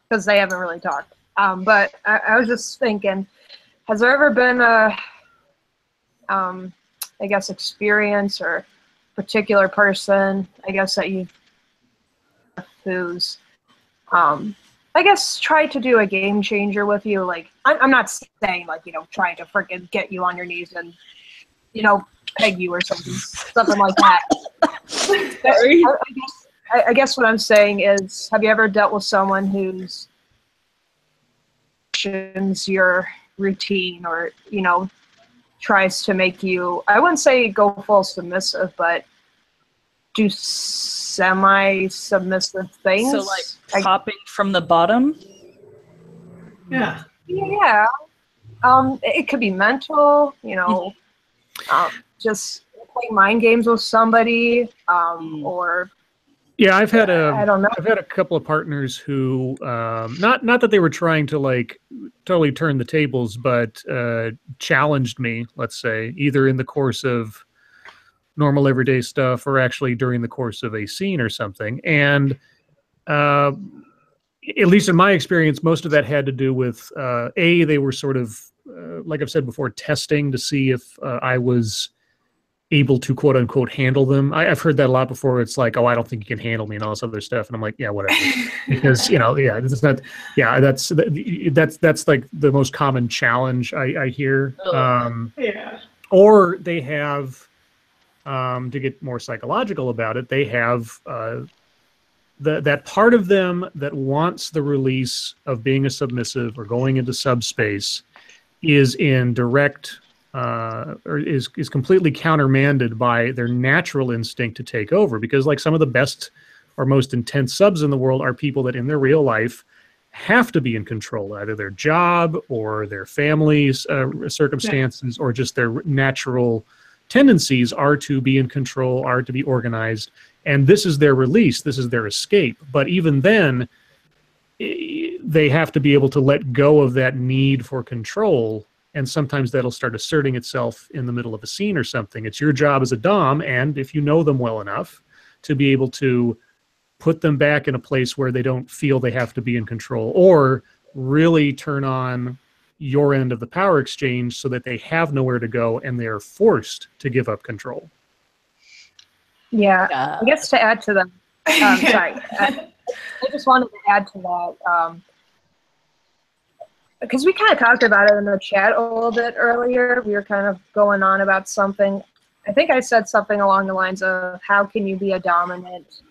because they haven't really talked. But I was just thinking, has there ever been a, I guess, experience or particular person, I guess, that you who's I guess try to do a game changer with you. Like I'm not saying like, you know, trying to freaking get you on your knees and, you know, peg you or something like that. Sorry. I guess what I'm saying is, have you ever dealt with someone who's your routine, or, you know, tries to make you, I wouldn't say go full submissive, but do semi-submissive things? So like popping from the bottom? Yeah. Yeah. It could be mental, you know, just playing mind games with somebody, or Yeah, I've had I don't know. I've had a couple of partners who, not that they were trying to like totally turn the tables, but challenged me, let's say, either in the course of normal everyday stuff or actually during the course of a scene or something. And at least in my experience, most of that had to do with they were sort of, like I've said before, testing to see if I was able to quote unquote handle them. I've heard that a lot before. It's like, oh, I don't think you can handle me and all this other stuff. And I'm like, yeah, whatever. Because, you know, yeah, it's not, yeah, that's like the most common challenge I hear. Yeah. Or they have, to get more psychological about it, they have that part of them that wants the release of being a submissive or going into subspace is in direct or is completely countermanded by their natural instinct to take over. Because like some of the best or most intense subs in the world are people that in their real life have to be in control, either their job or their family's circumstances, or just their natural tendencies are to be in control, are to be organized. And this is their release, this is their escape. But even then, they have to be able to let go of that need for control. And sometimes that'll start asserting itself in the middle of a scene or something. It's your job as a Dom, and if you know them well enough, to be able to put them back in a place where they don't feel they have to be in control, or really turn on your end of the power exchange so that they have nowhere to go and they are forced to give up control. Yeah. I guess to add to that, sorry, I just wanted to add to that, because we kind of talked about it in the chat a little bit earlier. We were kind of going on about something. I think I said something along the lines of, how can you be a dominant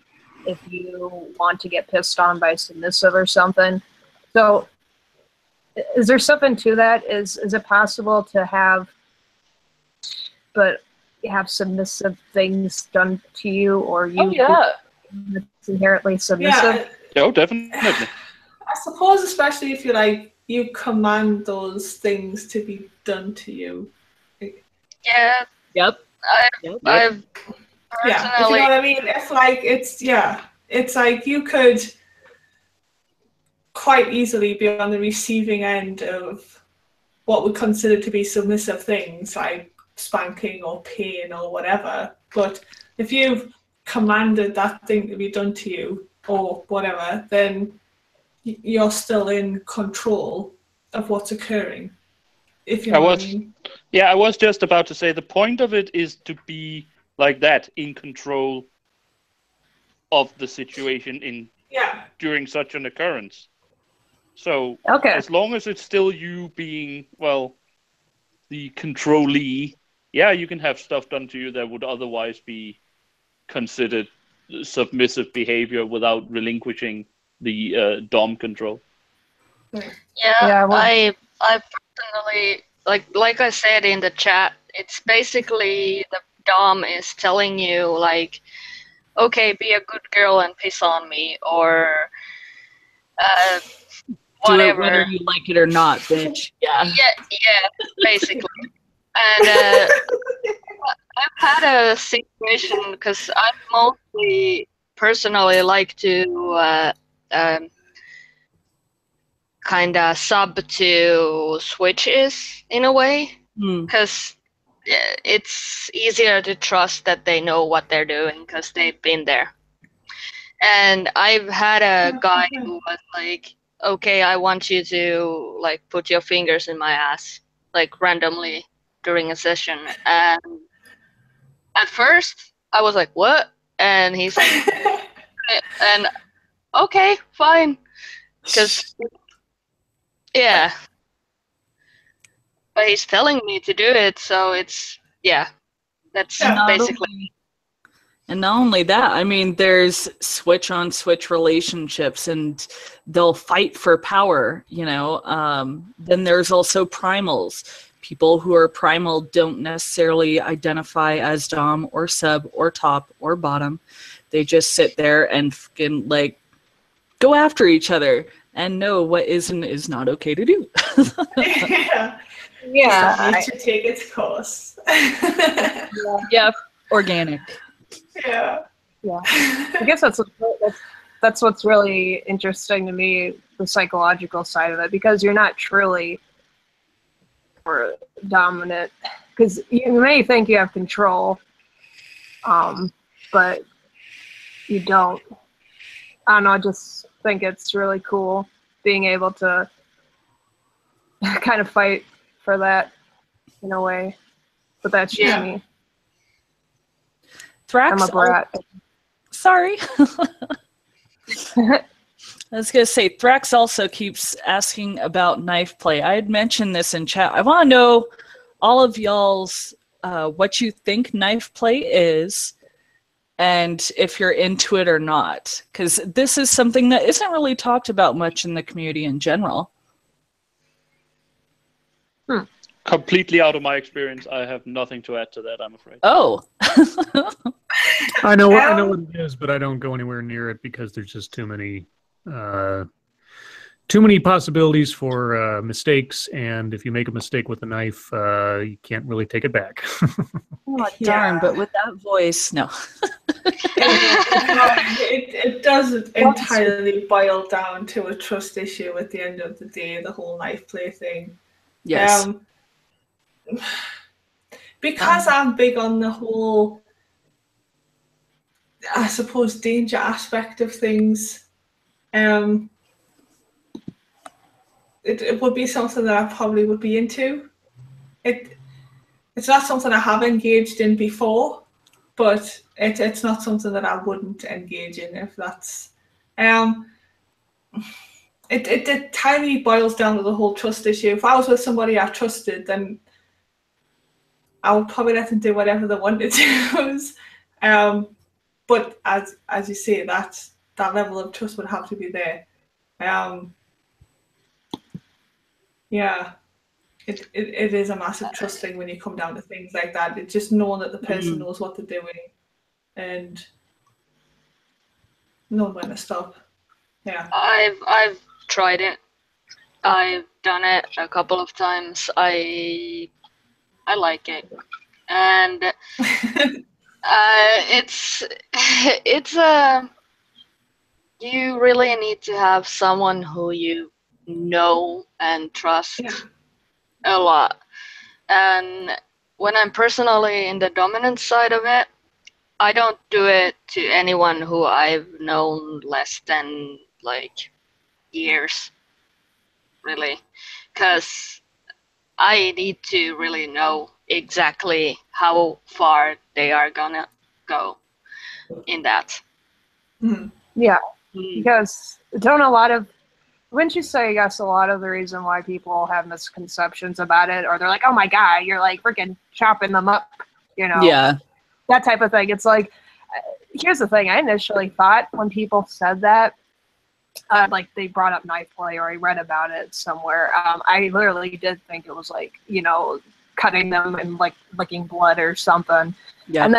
if you want to get pissed on by submissive or something? So is there something to that? Is it possible to have submissive things done to you, or you inherently submissive? Yeah. Oh, definitely. I suppose, especially if you command those things to be done to you. Yeah. Yep. I've Yeah, if you know what I mean. It's like you could quite easily be on the receiving end of what we consider to be submissive things, like spanking or pain or whatever. But if you've commanded that thing to be done to you or whatever, then you're still in control of what's occurring. If you know what I mean. Yeah, I was just about to say the point of it is to be like that, in control of the situation during such an occurrence. So as long as it's still you being, well, the controllee, yeah, you can have stuff done to you that would otherwise be considered submissive behavior without relinquishing the Dom control. Yeah, I personally, like I said in the chat, it's basically the Dom is telling you, like, okay, be a good girl and piss on me, or whatever. Do it whether you like it or not, bitch. Yeah, basically. And I've had a situation, because I mostly personally like to kind of sub to switches in a way, because it's easier to trust that they know what they're doing because they've been there. And I've had a guy who was like, okay, I want you to like put your fingers in my ass, like randomly during a session. And at first I was like, what? And he's like, and okay, fine. Because, yeah. But he's telling me to do it, so it's, yeah. That's basically. And not only that, I mean, there's switch-on-switch relationships, and they'll fight for power, you know. Then there's also primals. People who are primal don't necessarily identify as dom or sub or top or bottom. They just sit there and fucking, like, go after each other and know what is and is not okay to do. Yeah. It should take its course. Yeah, organic. Yeah. I guess that's what's really interesting to me, the psychological side of it, because you're not truly dominant, because you may think you have control, but you don't. I don't know, I just think it's really cool being able to kind of fight for that in a way, but that's just me. Thrax, I'm a brat. Sorry. I was going to say, Thrax also keeps asking about knife play. I had mentioned this in chat. I want to know all of y'all's what you think knife play is, and if you're into it or not. Because this is something that isn't really talked about much in the community in general. Completely out of my experience, I have nothing to add to that, I'm afraid. Oh. I know what it is, but I don't go anywhere near it because there's just too many possibilities for mistakes, and if you make a mistake with a knife, you can't really take it back. Oh, darn, but with that voice, no. It doesn't entirely boil down to a trust issue at the end of the day, the whole knife play thing. Yes. Because I'm big on the whole, I suppose, danger aspect of things, it would be something that I probably would be into. It's not something I have engaged in before, but it's not something that I wouldn't engage in if that's... It entirely boils down to the whole trust issue. If I was with somebody I trusted, then I would probably let them do whatever they wanted to. But as you say, that level of trust would have to be there. It is a massive trust thing when you come down to things like that. It's just knowing that the person knows what they're doing and knowing when to stop. Yeah. I've tried it. I've done it a couple of times. I like it, and it's you really need to have someone who you know and trust a lot. And when I'm personally in the dominant side of it, I don't do it to anyone who I've known less than like years, really, because I need to really know exactly how far they are gonna go in that. Yeah, because wouldn't you say, I guess, a lot of the reason why people have misconceptions about it, or they're like, oh my God, you're like freaking chopping them up, you know? Yeah. That type of thing. It's like, here's the thing. I initially thought when people said that, like they brought up knife play, or I read about it somewhere. I literally did think it was like, you know, cutting them and like licking blood or something. Yeah. And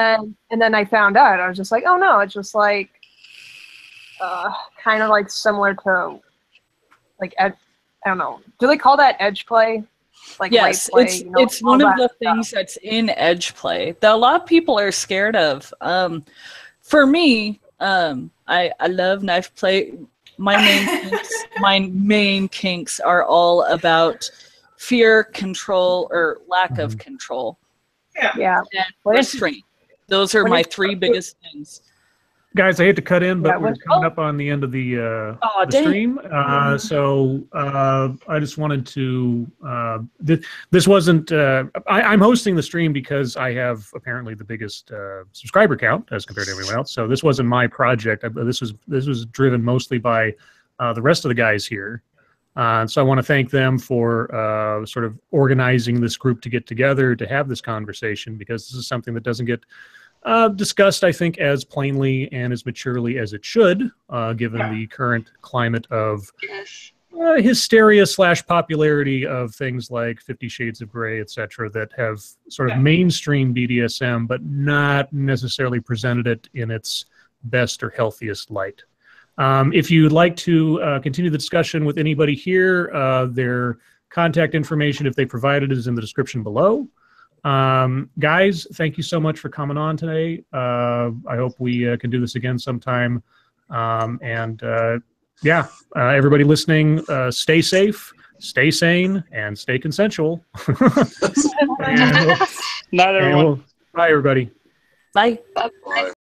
then I found out. I was just like, oh no, it's just like kind of like similar to like I don't know. Do they call that edge play? Like yes, play, it's you know, it's one of the things that's in edge play that a lot of people are scared of. For me, I love knife play. My main kinks are all about fear, control, or lack of control. Yeah. And restraint. Those are my three biggest things. Guys, I hate to cut in, but Yeah, we're coming up on the end of the dang. stream. So I just wanted to. This wasn't. I'm hosting the stream because I have apparently the biggest subscriber count as compared to everyone else. So this wasn't my project. This was driven mostly by the rest of the guys here. So I want to thank them for sort of organizing this group to get together to have this conversation, because this is something that doesn't get discussed, I think, as plainly and as maturely as it should, given the current climate of hysteria / popularity of things like 50 Shades of Grey, etc., that have sort of mainstream BDSM, but not necessarily presented it in its best or healthiest light. If you'd like to continue the discussion with anybody here, their contact information, if they provided, is in the description below. Guys, thank you so much for coming on today. I hope we can do this again sometime. Everybody listening, stay safe, stay sane, and stay consensual. Night, everyone. Bye, everybody. Bye. Bye.